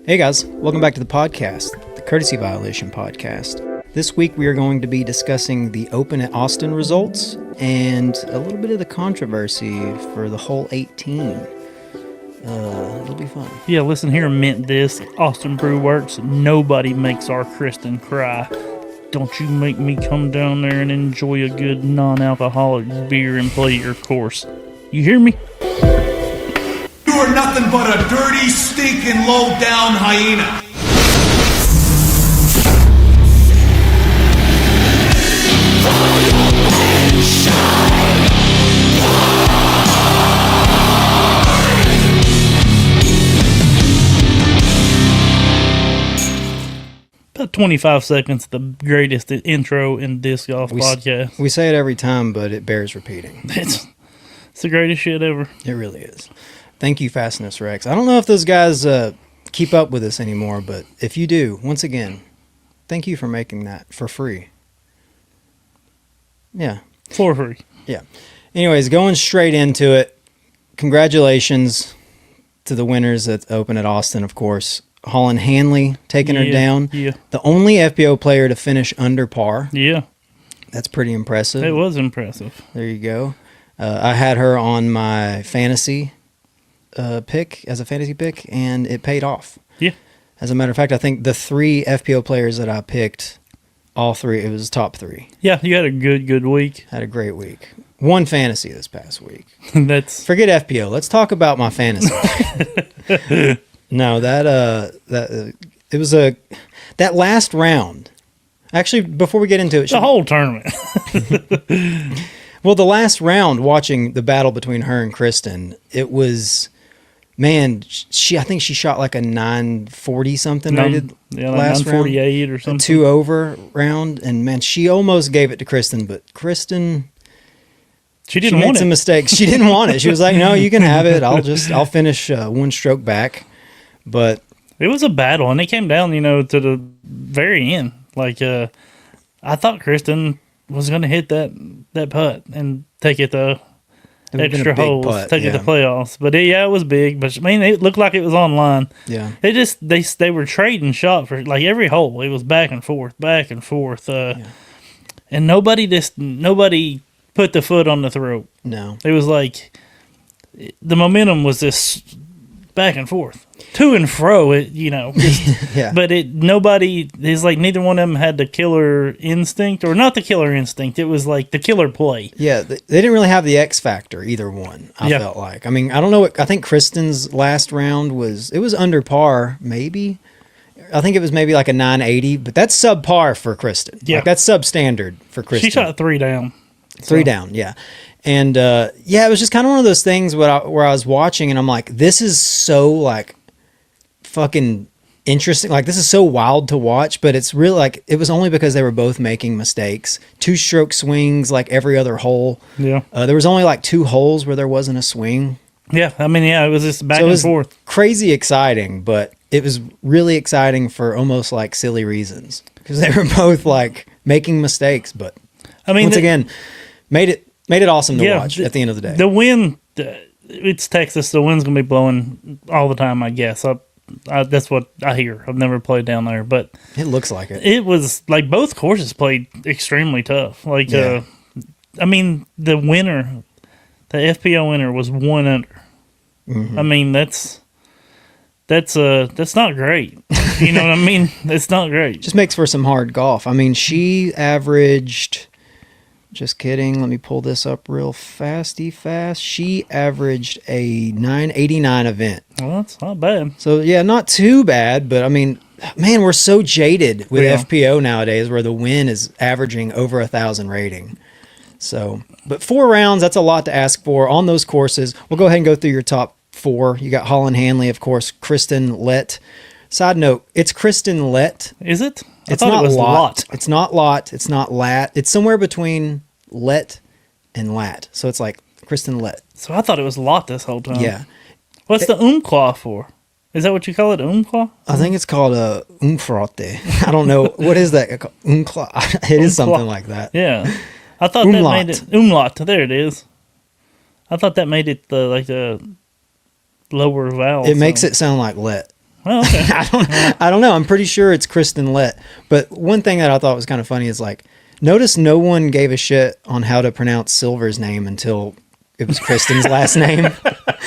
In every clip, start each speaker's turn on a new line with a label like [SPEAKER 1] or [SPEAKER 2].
[SPEAKER 1] Hey guys, welcome back to the podcast, the Courtesy Violation podcast. This week we are going to be discussing the Open at Austin results and a little bit of the controversy for the Hole 18. It'll be fun.
[SPEAKER 2] Yeah, listen here, Mint This, Austin Brew Works. Nobody makes our Kristin cry. Don't you make me come down there and enjoy a good non-alcoholic beer and play your course. You hear me?
[SPEAKER 3] You are nothing but a dirty, stinking, low-down hyena.
[SPEAKER 2] About 25 seconds, the greatest intro in disc golf podcast.
[SPEAKER 1] We say it every time, but it bears repeating.
[SPEAKER 2] It's the greatest shit ever.
[SPEAKER 1] It really is. Thank you, Fastness Rex. I don't know if those guys keep up with us anymore, but if you do, once again, thank you for making that for free. Yeah.
[SPEAKER 2] For free.
[SPEAKER 1] Yeah. Anyways, going straight into it, congratulations to the winners at Open at Austin, of course. Holyn Handley taking her down.
[SPEAKER 2] Yeah.
[SPEAKER 1] The only FPO player to finish under par.
[SPEAKER 2] Yeah.
[SPEAKER 1] That's pretty impressive.
[SPEAKER 2] It was impressive.
[SPEAKER 1] There you go. I had her on my fantasy pick, as a fantasy pick, and it paid off.
[SPEAKER 2] Yeah.
[SPEAKER 1] As a matter of fact, I think the three FPO players that I picked, all three, it was top three.
[SPEAKER 2] Yeah, you had a good week.
[SPEAKER 1] Had a great week. One fantasy this past week.
[SPEAKER 2] That's
[SPEAKER 1] Forget FPO. Let's talk about my fantasy. No, that last round. Actually, before we get into it,
[SPEAKER 2] the whole tournament.
[SPEAKER 1] Well, the last round, watching the battle between her and Kristin, it was, man, I think she shot like a 940 something rated
[SPEAKER 2] like
[SPEAKER 1] last
[SPEAKER 2] 948
[SPEAKER 1] round,
[SPEAKER 2] or something.
[SPEAKER 1] a 2-over round, and man, she almost gave it to Kristin, but Kristin,
[SPEAKER 2] She
[SPEAKER 1] made some mistakes. She didn't want it. She was like, "No, you can have it. I'll finish one stroke back." But
[SPEAKER 2] it was a battle, and it came down, to the very end. Like, I thought Kristin was going to hit that putt and take it the extra holes, take it to playoffs. But it was big. But I mean, it looked like it was online.
[SPEAKER 1] Yeah,
[SPEAKER 2] it just they were trading shot for like every hole. It was back and forth, and nobody put the foot on the throat. No, it was like the momentum was just back and forth, to and fro.
[SPEAKER 1] yeah.
[SPEAKER 2] But it's like neither one of them had the killer instinct, or not the killer instinct. It was like the killer play.
[SPEAKER 1] Yeah, they didn't really have the X factor, either one. I felt like. I mean, I don't know. I think Kristin's last round was under par, maybe. I think it was maybe like a 980, but that's subpar for Kristin. Yeah, like, that's substandard for Kristin.
[SPEAKER 2] She shot 3 down.
[SPEAKER 1] Three down, yeah. And, it was just kind of one of those things where I was watching, and I'm like, this is so, like, fucking interesting. Like, this is so wild to watch, but it's really, like, it was only because they were both making mistakes. 2-stroke swings, like, every other hole.
[SPEAKER 2] Yeah.
[SPEAKER 1] There was only, like, 2 holes where there wasn't a swing.
[SPEAKER 2] Yeah, I mean, it was just back and forth.
[SPEAKER 1] Crazy exciting, but it was really exciting for almost, like, silly reasons. Because they were both, like, making mistakes, but I mean, once again, made it awesome to watch at the end of the day.
[SPEAKER 2] The wind, it's Texas. The wind's going to be blowing all the time, I guess. That's what I hear. I've never played down there, but
[SPEAKER 1] it looks like it.
[SPEAKER 2] It was like both courses played extremely tough. Like, I mean, the winner, the FPO winner was 1 under. Mm-hmm. I mean, that's not great. You know what I mean? It's not great.
[SPEAKER 1] Just makes for some hard golf. I mean, she averaged... Just kidding. Let me pull this up real fast. She averaged a 989 event.
[SPEAKER 2] Well, that's not bad.
[SPEAKER 1] So, yeah, not too bad. But, I mean, man, we're so jaded with FPO nowadays where the win is averaging over 1,000 rating. So, but 4 rounds, that's a lot to ask for on those courses. We'll go ahead and go through your top 4. You got Holyn Handley, of course, Kristin Lett. Side note, it's Kristin Lett.
[SPEAKER 2] Is it?
[SPEAKER 1] It's not Lot. It's not Lot. It's not Lat. It's somewhere between Let and Lat. So it's like Kristin Lett.
[SPEAKER 2] So I thought it was Lot this whole time.
[SPEAKER 1] Yeah.
[SPEAKER 2] What's the umklaw for? Is that what you call it, umklaw?
[SPEAKER 1] I think it's called a umfrotte. I don't know. What is that? Umklaw. It is something like that.
[SPEAKER 2] Yeah. I thought that made it... Umlaut. There it is. I thought that made it the lower vowel.
[SPEAKER 1] It makes it sound like let.
[SPEAKER 2] Oh, okay.
[SPEAKER 1] I don't know. I'm pretty sure it's Kristen Lett. But one thing that I thought was kind of funny is like, notice no one gave a shit on how to pronounce Silver's name until it was Kristen's last name.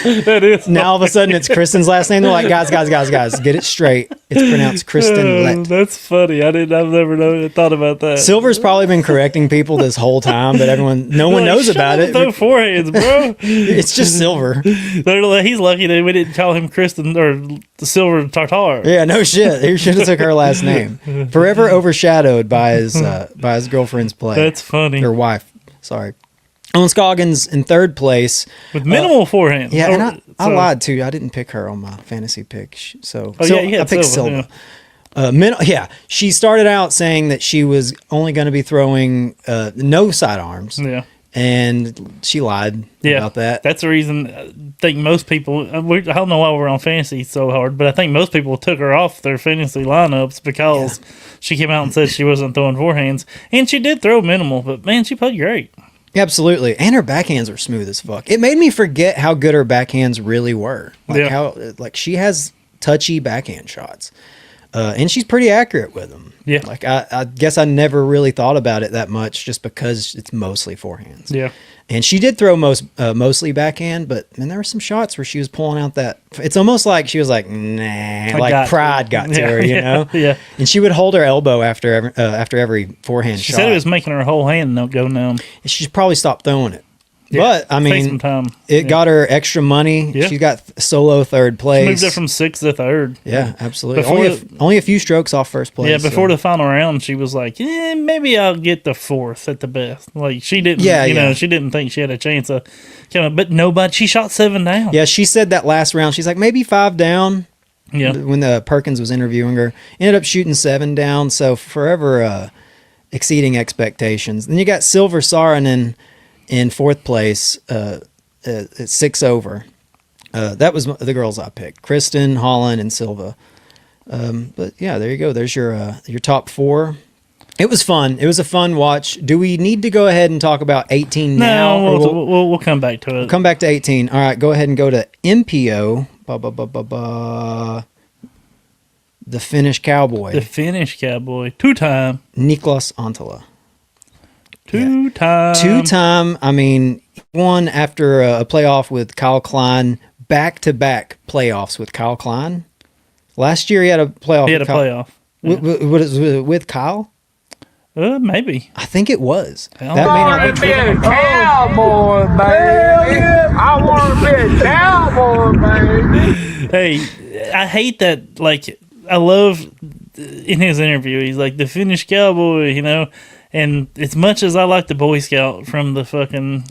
[SPEAKER 2] That is.
[SPEAKER 1] Now all of a sudden it's Kristen's last name. They're like, guys, get it straight. It's pronounced Kristen Lett.
[SPEAKER 2] That's funny. I've never thought about that.
[SPEAKER 1] Silver's probably been correcting people this whole time, but no one knows about it.
[SPEAKER 2] No foreheads, bro.
[SPEAKER 1] It's just Silver.
[SPEAKER 2] He's lucky that we didn't call him Kristen or the Silver Tartar.
[SPEAKER 1] Yeah, no shit. He should have took her last name. Forever overshadowed by his girlfriend's play.
[SPEAKER 2] That's funny.
[SPEAKER 1] Her wife. Sorry. Owen Scoggins in third place
[SPEAKER 2] with minimal forehand.
[SPEAKER 1] Yeah, and I lied too. I didn't pick her on my fantasy pick. I picked Silva.
[SPEAKER 2] Yeah.
[SPEAKER 1] She started out saying that she was only going to be throwing no sidearms.
[SPEAKER 2] Yeah.
[SPEAKER 1] And she lied about that.
[SPEAKER 2] That's the reason I think most people, I don't know why we're on fantasy so hard, but I think most people took her off their fantasy lineups because she came out and said she wasn't throwing forehands. And she did throw minimal, but man, she played great.
[SPEAKER 1] Absolutely. And her backhands were smooth as fuck. It made me forget how good her backhands really were. She has touchy backhand shots. And she's pretty accurate with them.
[SPEAKER 2] Yeah.
[SPEAKER 1] Like I guess I never really thought about it that much just because it's mostly forehands.
[SPEAKER 2] Yeah.
[SPEAKER 1] And she did throw mostly backhand, but man, there were some shots where she was pulling out that. It's almost like she was like, nah, like pride got to her, you know?
[SPEAKER 2] Yeah.
[SPEAKER 1] And she would hold her elbow after every forehand shot.
[SPEAKER 2] She said it was making her whole hand go numb.
[SPEAKER 1] She probably stopped throwing it. Yeah, but I mean, it got her extra money. Yeah. She got solo third place.
[SPEAKER 2] She moved it from 6th to 3rd.
[SPEAKER 1] Yeah, absolutely. Only a few strokes off first place.
[SPEAKER 2] Yeah, before the final round, she was like, maybe I'll get the 4th at the best. Like she didn't, know, she didn't think she had a chance of coming. But nobody. She shot 7 down.
[SPEAKER 1] Yeah, she said that last round. She's like maybe 5 down.
[SPEAKER 2] Yeah.
[SPEAKER 1] When Perkins was interviewing her, ended up shooting 7 down. So forever exceeding expectations. Then you got Silver Saarinen in 4th place at 6 over. That was the girls I picked: Kristin, Holyn, and Silva. But yeah, there you go. There's your top 4. It was fun. It was a fun watch. Do we need to go ahead and talk about 18 now?
[SPEAKER 2] No, we'll come back to it.
[SPEAKER 1] We'll come back to 18. All right, go ahead and go to MPO. The Finnish Cowboy.
[SPEAKER 2] The Finnish Cowboy. 2-time.
[SPEAKER 1] Niklas Anttila.
[SPEAKER 2] Two-time.
[SPEAKER 1] I mean, won after a playoff with Kyle Klein, back-to-back playoffs with Kyle Klein. Last year he had a playoff.
[SPEAKER 2] He had a playoff.
[SPEAKER 1] Was it with Kyle?
[SPEAKER 2] Maybe.
[SPEAKER 1] I think it was.
[SPEAKER 4] I want to be a cowboy, baby. I want to be a cowboy, baby.
[SPEAKER 2] Hey, I hate that. Like, I love in his interview, he's like the Finnish Cowboy, you know. And as much as I like the Boy Scout from the fucking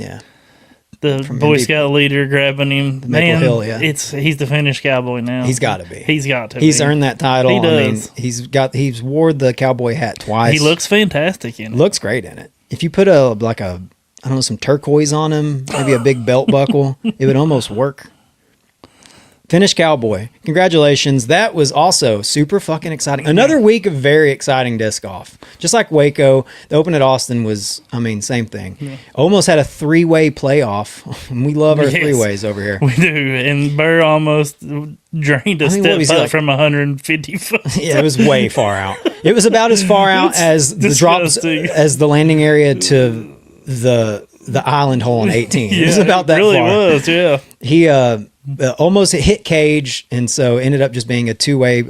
[SPEAKER 2] the Boy Scout leader grabbing him, man,
[SPEAKER 1] Hill,
[SPEAKER 2] he's the Finnish Cowboy now.
[SPEAKER 1] He's got to be.
[SPEAKER 2] He's
[SPEAKER 1] earned that title.
[SPEAKER 2] He does.
[SPEAKER 1] I mean, he's wore the cowboy hat twice.
[SPEAKER 2] He looks fantastic in it.
[SPEAKER 1] Looks great in it. If you put some turquoise on him, maybe a big belt buckle, it would almost work. Finnish Cowboy. Congratulations. That was also super fucking exciting. Another week of very exciting disc golf. Just like Waco, the Open at Austin was, same thing. Yeah. Almost had a 3-way playoff. We love our 3-ways over here.
[SPEAKER 2] We do. And Burr almost drained a step from 150 foot.
[SPEAKER 1] Yeah, it was way far out. It was about as far out as the drops, as the landing area to the island hole in 18. It was about that
[SPEAKER 2] really
[SPEAKER 1] far.
[SPEAKER 2] It really was, yeah.
[SPEAKER 1] He almost hit cage, and so ended up just being a 2-way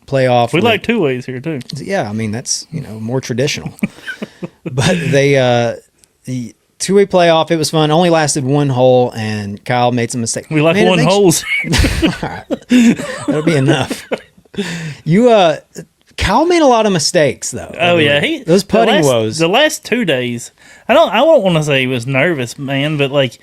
[SPEAKER 1] playoff.
[SPEAKER 2] We like 2-ways here too.
[SPEAKER 1] Yeah, that's more traditional. But the 2-way playoff, it was fun. Only lasted 1 hole, and Kyle made some mistakes.
[SPEAKER 2] We like 1 holes.
[SPEAKER 1] All right, that'll be enough. Kyle made a lot of mistakes though.
[SPEAKER 2] Oh yeah,
[SPEAKER 1] those putting woes.
[SPEAKER 2] The last 2 days, I don't want to say he was nervous, man, but like.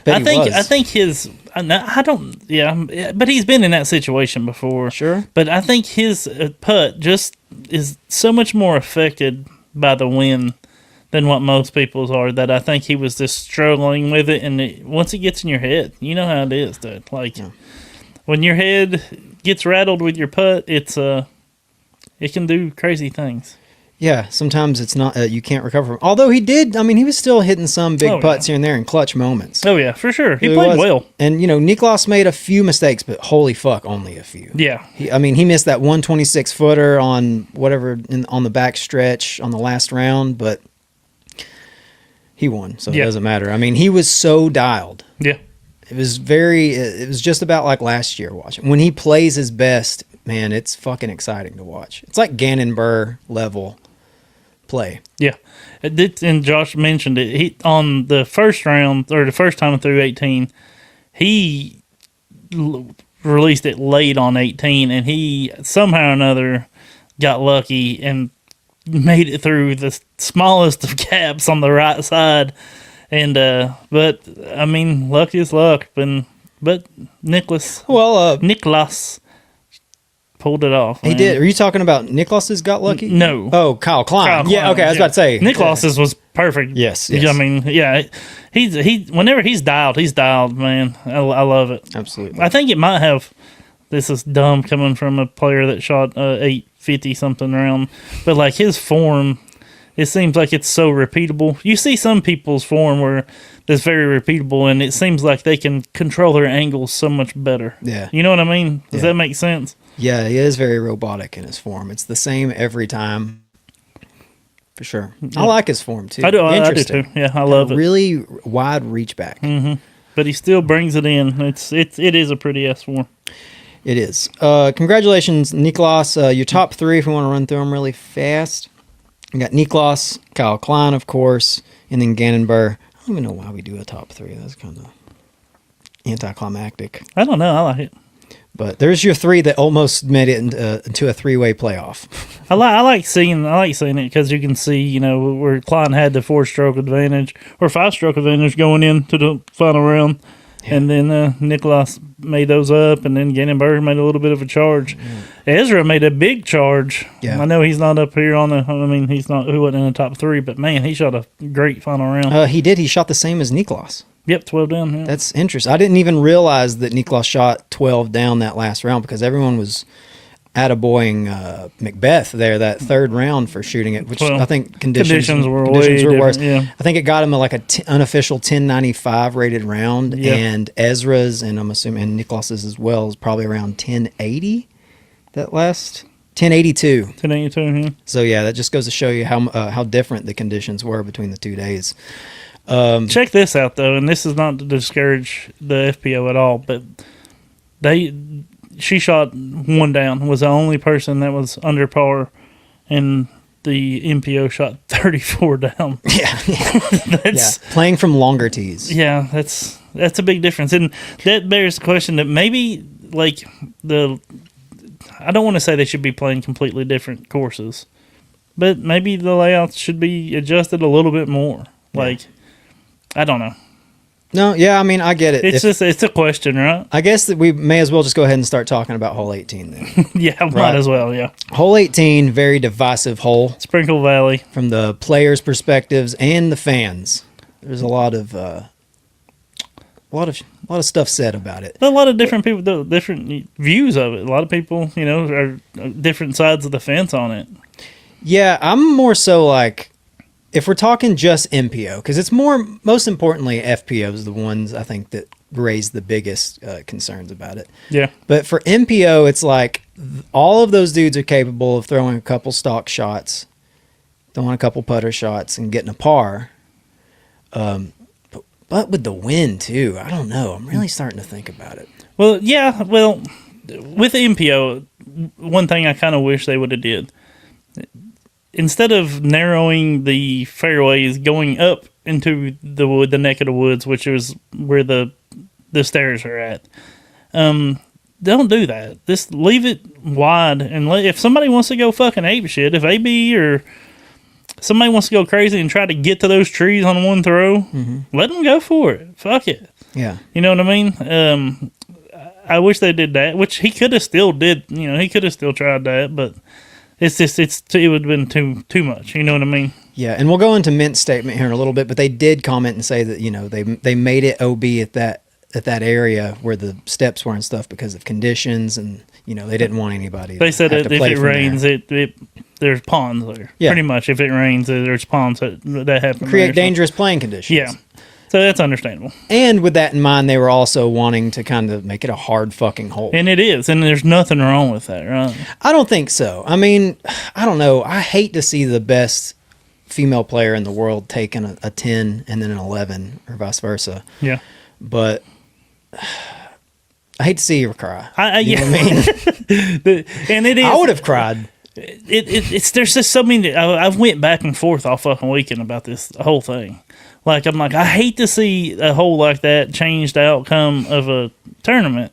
[SPEAKER 2] I think his. I don't. Yeah, but he's been in that situation before.
[SPEAKER 1] Sure.
[SPEAKER 2] But I think his putt just is so much more affected by the wind than what most people's are. That I think he was just struggling with it, and once it gets in your head, you know how it is, dude. Like when your head gets rattled with your putt, it can do crazy things.
[SPEAKER 1] Yeah, sometimes it's not you can't recover from. Although he did, I mean, he was still hitting some big putts here and there in clutch moments.
[SPEAKER 2] Oh yeah, for sure. He played well.
[SPEAKER 1] And Niklas made a few mistakes, but holy fuck, only a few.
[SPEAKER 2] Yeah.
[SPEAKER 1] He missed that 126 footer on whatever on the back stretch on the last round, but he won, so it doesn't matter. I mean, he was so dialed.
[SPEAKER 2] Yeah.
[SPEAKER 1] It was just about like last year watching. When he plays his best, man, it's fucking exciting to watch. It's like Gannon Burr level play.
[SPEAKER 2] Yeah. And Josh mentioned it. He on the first round, or the first time through 18, he released it late on 18, and he somehow or another got lucky and made it through the smallest of gaps on the right side. And but I mean, luck is luck. But Niklas pulled it off.
[SPEAKER 1] He did. Are you talking about Niklas's got lucky?
[SPEAKER 2] No.
[SPEAKER 1] Oh, Kyle Klein. Yeah. Okay. I was about to say
[SPEAKER 2] Niklas's was perfect.
[SPEAKER 1] Yes.
[SPEAKER 2] I mean, yeah. He whenever he's dialed, man. I love it.
[SPEAKER 1] Absolutely.
[SPEAKER 2] I think it might have. This is dumb coming from a player that shot 850 something around, but like his form, it seems like it's so repeatable. You see some people's form where it's very repeatable, and it seems like they can control their angles so much better.
[SPEAKER 1] Yeah.
[SPEAKER 2] You know what I mean? Does that make sense?
[SPEAKER 1] Yeah, he is very robotic in his form. It's the same every time. For sure. Yeah. I like his form, too.
[SPEAKER 2] I do too. Yeah, I love it.
[SPEAKER 1] Really wide reach back.
[SPEAKER 2] Mm-hmm. But he still brings it in. It is a pretty ass form.
[SPEAKER 1] It is. Congratulations, Niklas. Your top three, if we want to run through them really fast. We got Niklas, Kyle Klein, of course, and then Gannon Burr. I don't even know why we do a top three. That's kind of anticlimactic.
[SPEAKER 2] I don't know. I like it.
[SPEAKER 1] But there's your three that almost made it into a three-way playoff.
[SPEAKER 2] I like seeing it because you can see, where Klein had the 4-stroke advantage or 5-stroke advantage going into the final round. Yeah. And then Niklas made those up, and then Gannon Burr made a little bit of a charge. Yeah. Ezra made a big charge. Yeah. I know he's not up here he wasn't in the top three, but man, he shot a great final round.
[SPEAKER 1] He did. He shot the same as Niklas.
[SPEAKER 2] Yep, 12 down. Yeah.
[SPEAKER 1] That's interesting. I didn't even realize that Niklas shot 12 down that last round because everyone was attaboying Macbeth there that third round for shooting it, which I think conditions were worse. Yeah. I think it got him like a unofficial 1095 rated round, and Ezra's, and I'm assuming and Niklas's as well, is probably around 1080. That last 1082.
[SPEAKER 2] 1082. Yeah.
[SPEAKER 1] So yeah, that just goes to show you how different the conditions were between the 2 days.
[SPEAKER 2] Check this out though, and this is not to discourage the FPO at all, but she shot 1 down, was the only person that was under par, and the MPO shot 34 down. Yeah. That's
[SPEAKER 1] playing from longer tees.
[SPEAKER 2] Yeah, that's a big difference. And that bears the question that maybe like I don't want to say they should be playing completely different courses, but maybe the layouts should be adjusted a little bit more. Like, I don't know.
[SPEAKER 1] No, yeah, I mean, I get it.
[SPEAKER 2] It's a question, right?
[SPEAKER 1] I guess that we may as well just go ahead and start talking about hole 18 then.
[SPEAKER 2] Yeah, might as well, yeah.
[SPEAKER 1] Hole 18, very divisive hole.
[SPEAKER 2] Sprinkle Valley.
[SPEAKER 1] From the players' perspectives and the fans. There's a lot of stuff said about it.
[SPEAKER 2] A lot of different people, different views of it. A lot of people, are different sides of the fence on it.
[SPEAKER 1] Yeah, I'm more so like, if we're talking just MPO, because it's most importantly, FPOs, the ones I think that raise the biggest concerns about it.
[SPEAKER 2] Yeah.
[SPEAKER 1] But for MPO, it's like all of those dudes are capable of throwing a couple stock shots, throwing a couple putter shots, and getting a par. But with the wind, too, I don't know. I'm really starting to think about it.
[SPEAKER 2] Well, yeah. Well, with MPO, one thing I kind of wish they would have did, instead of narrowing the fairways going up into the neck of the woods, which is where the stairs are at, don't do that. Just leave it wide, and if somebody wants to go fucking ape shit, if AB or somebody wants to go crazy and try to get to those trees on one throw, let them go for it. Fuck it.
[SPEAKER 1] Yeah.
[SPEAKER 2] You know what I mean? I wish they did that, which he could have still did. He could have still tried that, but it's just it would have been too much. You know what I mean?
[SPEAKER 1] Yeah, and we'll go into Mint's statement here in a little bit, but they did comment and say that they made it OB at that area where the steps were and stuff because of conditions, and they didn't want anybody.
[SPEAKER 2] They said that if it rains, there's ponds there.
[SPEAKER 1] Yeah.
[SPEAKER 2] Pretty much, if it rains, there's ponds that happen.
[SPEAKER 1] Create
[SPEAKER 2] there,
[SPEAKER 1] dangerous playing conditions.
[SPEAKER 2] Yeah. So that's understandable.
[SPEAKER 1] And with that in mind, they were also wanting to kind of make it a hard fucking hole.
[SPEAKER 2] And it is. And there's nothing wrong with that, right?
[SPEAKER 1] I don't think so. I mean, I don't know. I hate to see the best female player in the world taking a 10 and then an 11 or vice versa.
[SPEAKER 2] Yeah.
[SPEAKER 1] But I hate to see her cry.
[SPEAKER 2] Yeah.
[SPEAKER 1] Know what I mean?
[SPEAKER 2] And it is.
[SPEAKER 1] I would have cried.
[SPEAKER 2] It's there's just so many. I've went back and forth all fucking weekend about this whole thing. Like, I'm like, I hate to see a hole like that change the outcome of a tournament,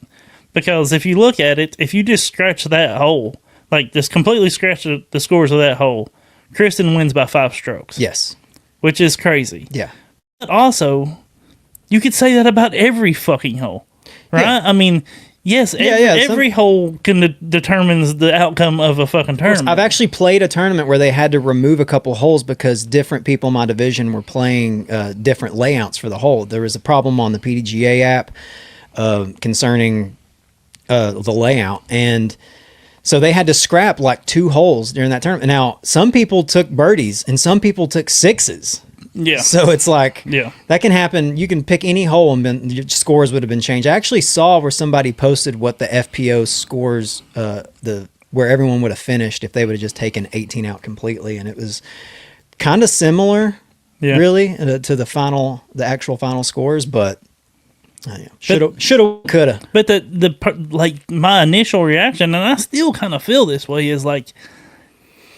[SPEAKER 2] because if you look at it, if you just scratch that hole, like just completely scratch the scores of that hole, Kristin wins by 5 strokes.
[SPEAKER 1] Yes.
[SPEAKER 2] Which is crazy.
[SPEAKER 1] Yeah.
[SPEAKER 2] But also, you could say that about every fucking hole, right?
[SPEAKER 1] Yeah.
[SPEAKER 2] I mean, yes, every hole determines the outcome of a fucking tournament.
[SPEAKER 1] I've actually played a tournament where they had to remove a couple holes because different people in my division were playing different layouts for the hole. There was a problem on the PDGA app concerning the layout, and so they had to scrap like 2 holes during that tournament. Now, some people took birdies and some people took 6s.
[SPEAKER 2] Yeah.
[SPEAKER 1] So it's like,
[SPEAKER 2] yeah,
[SPEAKER 1] that can happen. You can pick any hole and your scores would have been changed. I actually saw where somebody posted what the FPO scores, where everyone would have finished if they would have just taken 18 out completely. And it was kind of similar, really, to the actual final scores, but shoulda, coulda.
[SPEAKER 2] But like my initial reaction, and I still kind of feel this way, is like,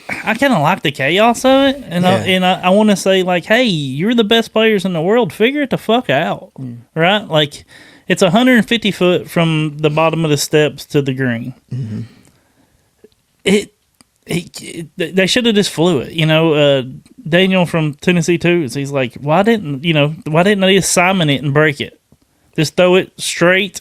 [SPEAKER 2] I kind of like the chaos of it, and I want to say, like, hey, you're the best players in the world. Figure it the fuck out, right? Like, it's 150 foot from the bottom of the steps to the green. Mm-hmm. They should have just flew it. Daniel from Tennessee Twos, he's like, why didn't they just Simon it and break it? Just throw it straight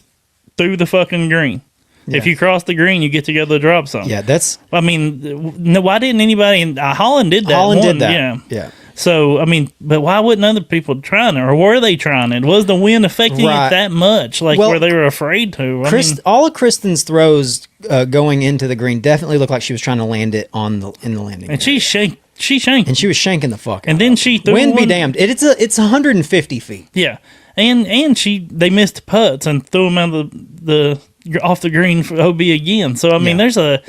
[SPEAKER 2] through the fucking green. Yeah. If you cross the green, you get to go to the drop zone.
[SPEAKER 1] Yeah, that's...
[SPEAKER 2] I mean, no, why didn't anybody... Holyn did that.
[SPEAKER 1] Holyn did that. Yeah.
[SPEAKER 2] So, I mean, but why wouldn't other people try it? Or were they trying it? Was the wind affecting it that much? Like, where they were afraid to?
[SPEAKER 1] All of Kristin's throws going into the green definitely looked like she was trying to land it in the landing.
[SPEAKER 2] And she shanked. And
[SPEAKER 1] she was shanking the fuck out.
[SPEAKER 2] And then she threw
[SPEAKER 1] wind be damned. It's 150 feet.
[SPEAKER 2] Yeah. And they missed putts and threw them out of off the green for OB again. So I mean, there's a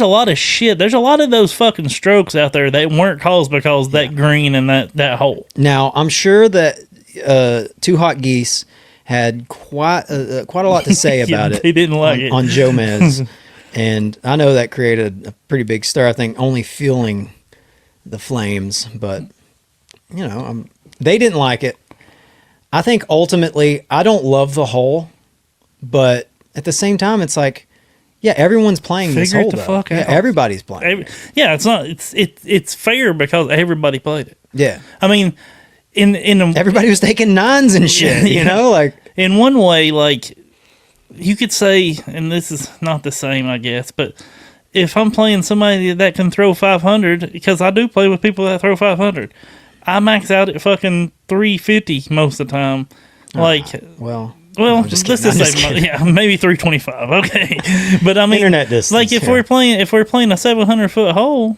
[SPEAKER 2] lot of shit. There's a lot of those fucking strokes out there that weren't caused because that green and that hole.
[SPEAKER 1] Now I'm sure that Two Hot Geese had quite a lot to say about it.
[SPEAKER 2] They didn't like it
[SPEAKER 1] on Joe Mez, and I know that created a pretty big stir. I think only fueling the flames, but they didn't like it. I think ultimately, I don't love the hole, but at the same time, it's like, everyone's playing this hole.
[SPEAKER 2] Figure it the fuck out.
[SPEAKER 1] Everybody's playing.
[SPEAKER 2] It's fair because everybody played it.
[SPEAKER 1] Yeah,
[SPEAKER 2] I mean,
[SPEAKER 1] everybody was taking 9s and shit. Like
[SPEAKER 2] in one way, like you could say, and this is not the same, I guess, but if I'm playing somebody that can throw 500, because I do play with people that throw 500. I max out at fucking 350 most of the time.
[SPEAKER 1] Well,
[SPEAKER 2] let's just say, maybe 325. Okay, but I mean,
[SPEAKER 1] internet distance.
[SPEAKER 2] Like if we're playing a 700-foot hole,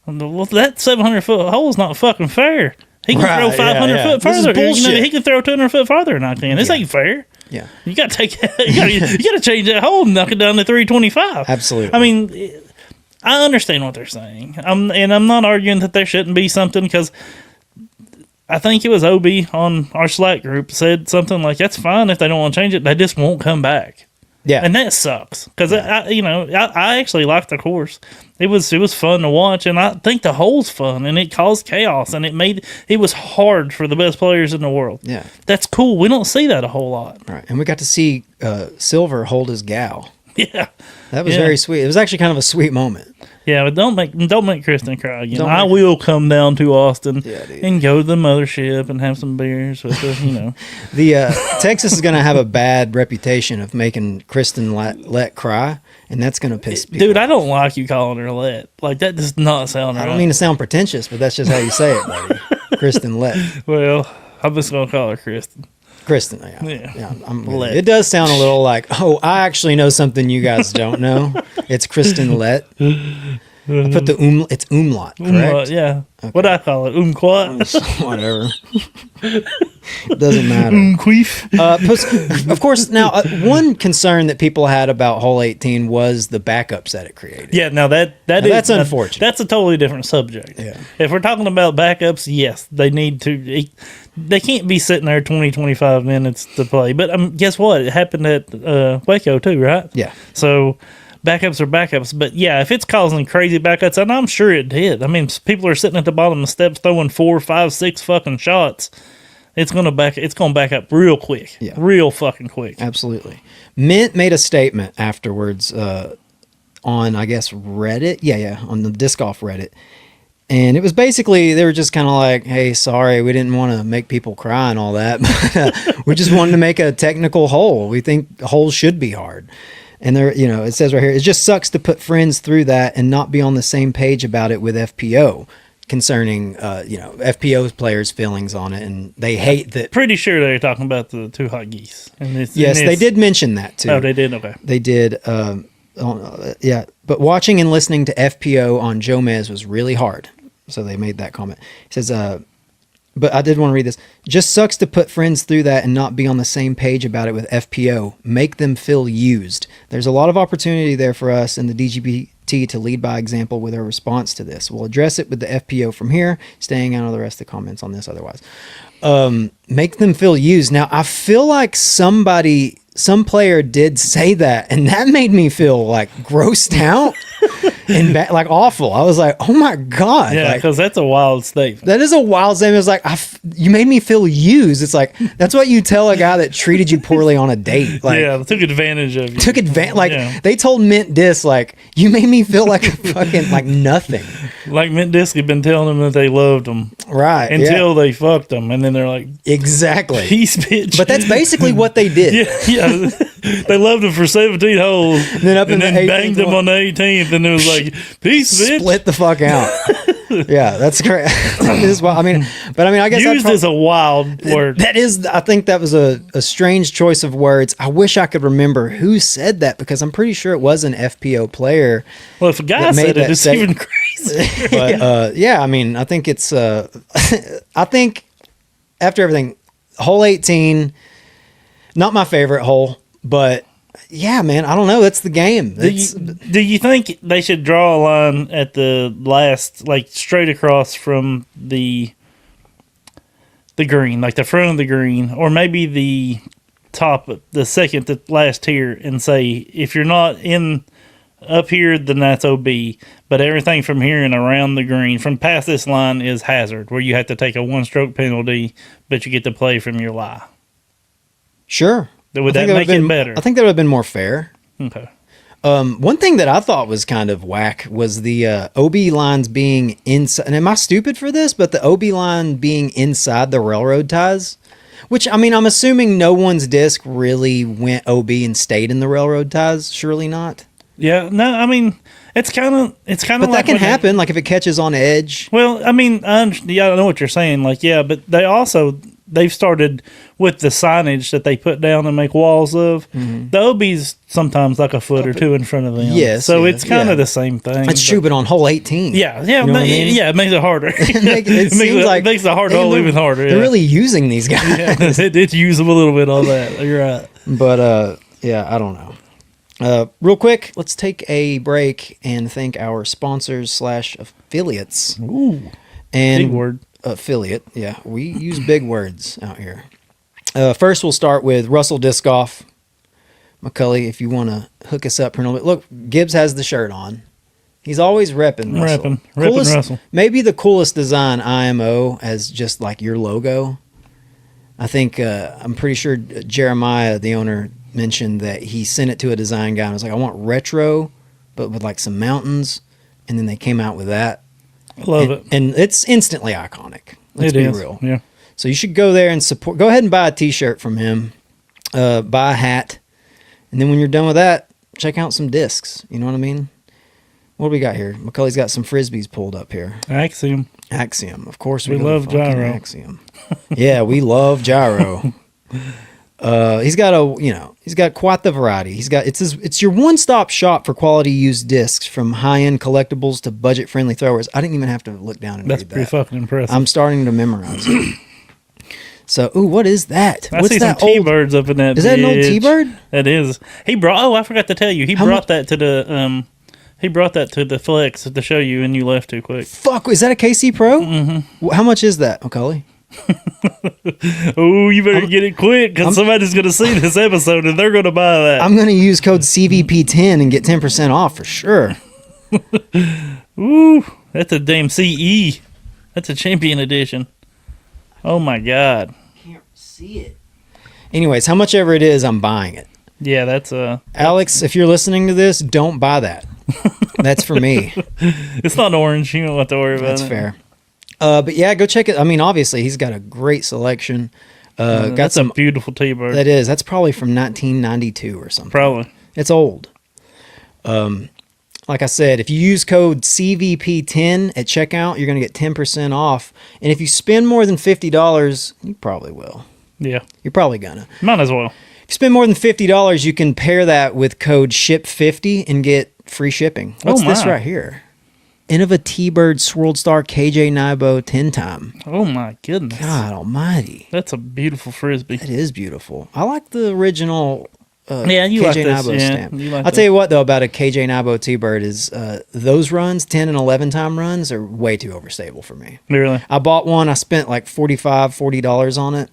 [SPEAKER 2] well, that 700-foot hole is not fucking fair. He can throw 500 foot farther. He can throw 200 foot farther than I can. This ain't fair.
[SPEAKER 1] Yeah,
[SPEAKER 2] you got to take. You got to change that hole and knock it down to 325.
[SPEAKER 1] Absolutely.
[SPEAKER 2] I mean, I understand what they're saying. I'm not arguing that there shouldn't be something, because I think it was OB on our Slack group said something like, that's fine if they don't want to change it. They just won't come back.
[SPEAKER 1] Yeah.
[SPEAKER 2] And that sucks. Because, I actually liked the course. It was fun to watch, and I think the hole's fun, and it caused chaos, and it was hard for the best players in the world.
[SPEAKER 1] Yeah.
[SPEAKER 2] That's cool. We don't see that a whole lot.
[SPEAKER 1] Right. And we got to see Silver hold his gal.
[SPEAKER 2] Yeah.
[SPEAKER 1] That was very sweet. It was actually kind of a sweet moment.
[SPEAKER 2] Yeah, but don't make Kristin cry again. I will come down to Austin and go to the mothership and have some beers with her,
[SPEAKER 1] The Texas is going to have a bad reputation of making Kristin let cry, and that's going to piss people
[SPEAKER 2] Dude,
[SPEAKER 1] off.
[SPEAKER 2] I don't like you calling her let. Like, that does not sound right.
[SPEAKER 1] I don't mean to sound pretentious, but that's just how you say it, buddy. Kristin let.
[SPEAKER 2] Well, I'm just going to call her Kristin.
[SPEAKER 1] Kristin, it does sound a little like, I actually know something you guys don't know. It's Kristin Let. I put the it's umlaut, correct?
[SPEAKER 2] Umlaut, yeah. Okay. What do I call it? Umquat?
[SPEAKER 1] Whatever. It doesn't matter.
[SPEAKER 2] Umqueef.
[SPEAKER 1] Of course, now, one concern that people had about Hole 18 was the backups that it created.
[SPEAKER 2] Yeah, now that's
[SPEAKER 1] unfortunate.
[SPEAKER 2] That's a totally different subject.
[SPEAKER 1] Yeah.
[SPEAKER 2] If we're talking about backups, yes, they need to. They can't be sitting there 20, 25 minutes to play. But guess what? It happened at Waco too, right?
[SPEAKER 1] Yeah.
[SPEAKER 2] So backups are backups. But yeah, if it's causing crazy backups, and I'm sure it did. I mean, people are sitting at the bottom of the steps throwing 4, 5, 6 fucking shots. It's gonna back up real quick.
[SPEAKER 1] Yeah.
[SPEAKER 2] Real fucking quick.
[SPEAKER 1] Absolutely. Mint made a statement afterwards on, I guess, Reddit. Yeah, on the Disc Golf Reddit. And it was basically, they were just kind of like, hey, sorry, we didn't want to make people cry and all that. But we just wanted to make a technical hole. We think holes should be hard. And there, it says right here, it just sucks to put friends through that and not be on the same page about it with FPO concerning, FPO players' feelings on it. And they hate that.
[SPEAKER 2] Pretty sure they were talking about the 2 hot geese.
[SPEAKER 1] Yes, they did mention that too.
[SPEAKER 2] Oh, they did? Okay.
[SPEAKER 1] They did. Yeah. But watching and listening to FPO on Jomez was really hard. So they made that comment. He says, but I did want to read this. Just sucks to put friends through that and not be on the same page about it with FPO. Make them feel used. There's a lot of opportunity there for us in the DGPT to lead by example with our response to this. We'll address it with the FPO from here, staying out of the rest of the comments on this otherwise. Make them feel used. Now, I feel like some player did say that, and that made me feel like grossed out and like awful. I was like, oh my God.
[SPEAKER 2] Yeah, because that's a wild statement.
[SPEAKER 1] That is a wild statement. It's like, you made me feel used. It's like, that's what you tell a guy that treated you poorly on a date. Like,
[SPEAKER 2] yeah, took advantage of you.
[SPEAKER 1] They told Mint Disc, like, you made me feel like a fucking, like nothing.
[SPEAKER 2] Like Mint Disc had been telling them that they loved them.
[SPEAKER 1] Right.
[SPEAKER 2] Until they fucked them. And then they're like,
[SPEAKER 1] exactly.
[SPEAKER 2] Peace, bitch.
[SPEAKER 1] But that's basically what they did.
[SPEAKER 2] Yeah. They loved him for 17 holes. And then banged him on the 18th. And it was like, peace, bitch.
[SPEAKER 1] Split the fuck out. Yeah, that's correct. I guess
[SPEAKER 2] used is a wild word.
[SPEAKER 1] That is, I think that was a strange choice of words. I wish I could remember who said that, because I'm pretty sure it was an FPO player.
[SPEAKER 2] Well, if a guy said it, it's even crazier.
[SPEAKER 1] But I think it's. I think after everything, hole 18, not my favorite hole, but. Yeah, man, I don't know. That's the game.
[SPEAKER 2] Do you think they should draw a line at the last, like straight across from the green, like the front of the green, or maybe the top, the second to last tier, and say, if you're not in up here, then that's OB, but everything from here and around the green, from past this line, is hazard, where you have to take a 1-stroke penalty, but you get to play from your lie.
[SPEAKER 1] Sure.
[SPEAKER 2] Would that make it better?
[SPEAKER 1] I think that would have been more fair.
[SPEAKER 2] Okay.
[SPEAKER 1] One thing that I thought was kind of whack was the OB lines being inside. And am I stupid for this? But the OB line being inside the railroad ties, which, I mean, I'm assuming no one's disc really went OB and stayed in the railroad ties. Surely not.
[SPEAKER 2] Yeah. No, I mean, it's kind of
[SPEAKER 1] But
[SPEAKER 2] like
[SPEAKER 1] that can happen. Like if it catches on edge.
[SPEAKER 2] Well, I mean, I know what you're saying. Like, yeah, but they've started with the signage that they put down and make walls of. Mm-hmm. The OB's sometimes like a foot or two in front of them.
[SPEAKER 1] Yes.
[SPEAKER 2] So it's kind of the same thing.
[SPEAKER 1] That's true, but on hole 18.
[SPEAKER 2] Yeah.
[SPEAKER 1] You know what I mean?
[SPEAKER 2] Yeah, it makes it harder.
[SPEAKER 1] It makes
[SPEAKER 2] the hard hole even harder.
[SPEAKER 1] They're really using these guys.
[SPEAKER 2] Yeah, they did use them a little bit on that. You're right.
[SPEAKER 1] But, yeah, I don't know. Real quick, let's take a break and thank our sponsors / affiliates.
[SPEAKER 2] Ooh.
[SPEAKER 1] And
[SPEAKER 2] big word.
[SPEAKER 1] Affiliate. Yeah, we use big words out here. First, we'll start with Russell Disc Golf. McCully, if you want to hook us up for a little bit. Look, Gibbs has the shirt on. He's always repping Russell.
[SPEAKER 2] Repping Russell.
[SPEAKER 1] Maybe the coolest design IMO as just like your logo. I think, I'm pretty sure Jeremiah, the owner, mentioned that he sent it to a design guy and was like, I want retro, but with like some mountains. And then they came out with that.
[SPEAKER 2] I love it.
[SPEAKER 1] And it's instantly iconic. Let's be real.
[SPEAKER 2] Yeah.
[SPEAKER 1] So you should go there and support. Go ahead and buy a t-shirt from him. Buy a hat. And then when you're done with that, check out some discs. You know what I mean? What do we got here? McCully's got some Frisbees pulled up here.
[SPEAKER 2] Axiom.
[SPEAKER 1] Of course we
[SPEAKER 2] love gyro.
[SPEAKER 1] Axiom. Yeah, we love gyro. He's got quite the variety. It's your one-stop shop for quality used discs, from high-end collectibles to budget-friendly throwers. I didn't even have to look down and
[SPEAKER 2] That's
[SPEAKER 1] read that.
[SPEAKER 2] pretty fucking impressive.
[SPEAKER 1] I'm starting to memorize it. So, what is that?
[SPEAKER 2] I
[SPEAKER 1] What's
[SPEAKER 2] see
[SPEAKER 1] that
[SPEAKER 2] some T-birds up in that.
[SPEAKER 1] Is that an old
[SPEAKER 2] bitch.
[SPEAKER 1] T-bird?
[SPEAKER 2] That is. He brought. Oh, I forgot to tell you. He brought that to the. He brought that to the flex to show you, and you left too quick.
[SPEAKER 1] Fuck, is that a KC Pro? Mm-hmm. How much is that, Macaulay?
[SPEAKER 2] Oh, you better get it quick, because somebody's going to see this episode and they're going to buy that.
[SPEAKER 1] I'm going to use code CVP10 and get 10% off for sure.
[SPEAKER 2] Ooh, that's a damn CE. That's a champion edition. Oh my God.
[SPEAKER 1] Can't see it. Anyways, how much ever it is, I'm buying it.
[SPEAKER 2] Yeah, that's
[SPEAKER 1] Alex, if you're listening to this, don't buy that. That's for me.
[SPEAKER 2] It's not orange. You don't have to worry about it.
[SPEAKER 1] That's fair. But yeah, go check it. I mean, obviously, he's got a great selection.
[SPEAKER 2] That's a beautiful T-bird.
[SPEAKER 1] That is. That's probably from 1992 or something.
[SPEAKER 2] Probably.
[SPEAKER 1] It's old. Like I said, if you use code CVP10 at checkout, you're going to get 10% off. And if you spend more than $50, you probably will.
[SPEAKER 2] Yeah.
[SPEAKER 1] You're probably going to.
[SPEAKER 2] Might as well.
[SPEAKER 1] If you spend more than $50, you can pair that with code SHIP50 and get free shipping. What's this right here? Innova T-Bird Swirled Star KJ Nybo 10 time.
[SPEAKER 2] Oh my goodness.
[SPEAKER 1] God almighty.
[SPEAKER 2] That's a beautiful Frisbee.
[SPEAKER 1] It is beautiful. I like the original
[SPEAKER 2] yeah, you
[SPEAKER 1] KJ
[SPEAKER 2] like this.
[SPEAKER 1] Nybo
[SPEAKER 2] Yeah,
[SPEAKER 1] stamp.
[SPEAKER 2] you like
[SPEAKER 1] I'll tell you what, though, about a KJ Nybo T-Bird is those runs, 10 and 11 time runs, are way too overstable for me.
[SPEAKER 2] Really?
[SPEAKER 1] I bought one. I spent like $40 on it.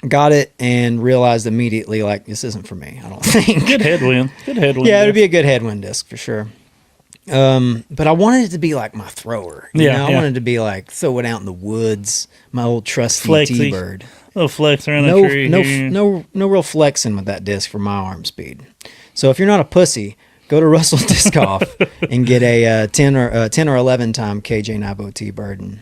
[SPEAKER 1] Got it and realized immediately, like, this isn't for me, I don't think.
[SPEAKER 2] Good headwind. Good headwind.
[SPEAKER 1] Yeah, it'd be a good headwind disc for sure. But I wanted it to be like my thrower. You know? I wanted it to be like, throw it out in the woods, my old trusty
[SPEAKER 2] Flexy.
[SPEAKER 1] T-Bird.
[SPEAKER 2] A little flex around the tree.
[SPEAKER 1] No real flexing with that disc for my arm speed. So if you're not a pussy, go to Russell Disc Off and get a 10 or 11 time KJ Nybo T-Bird, and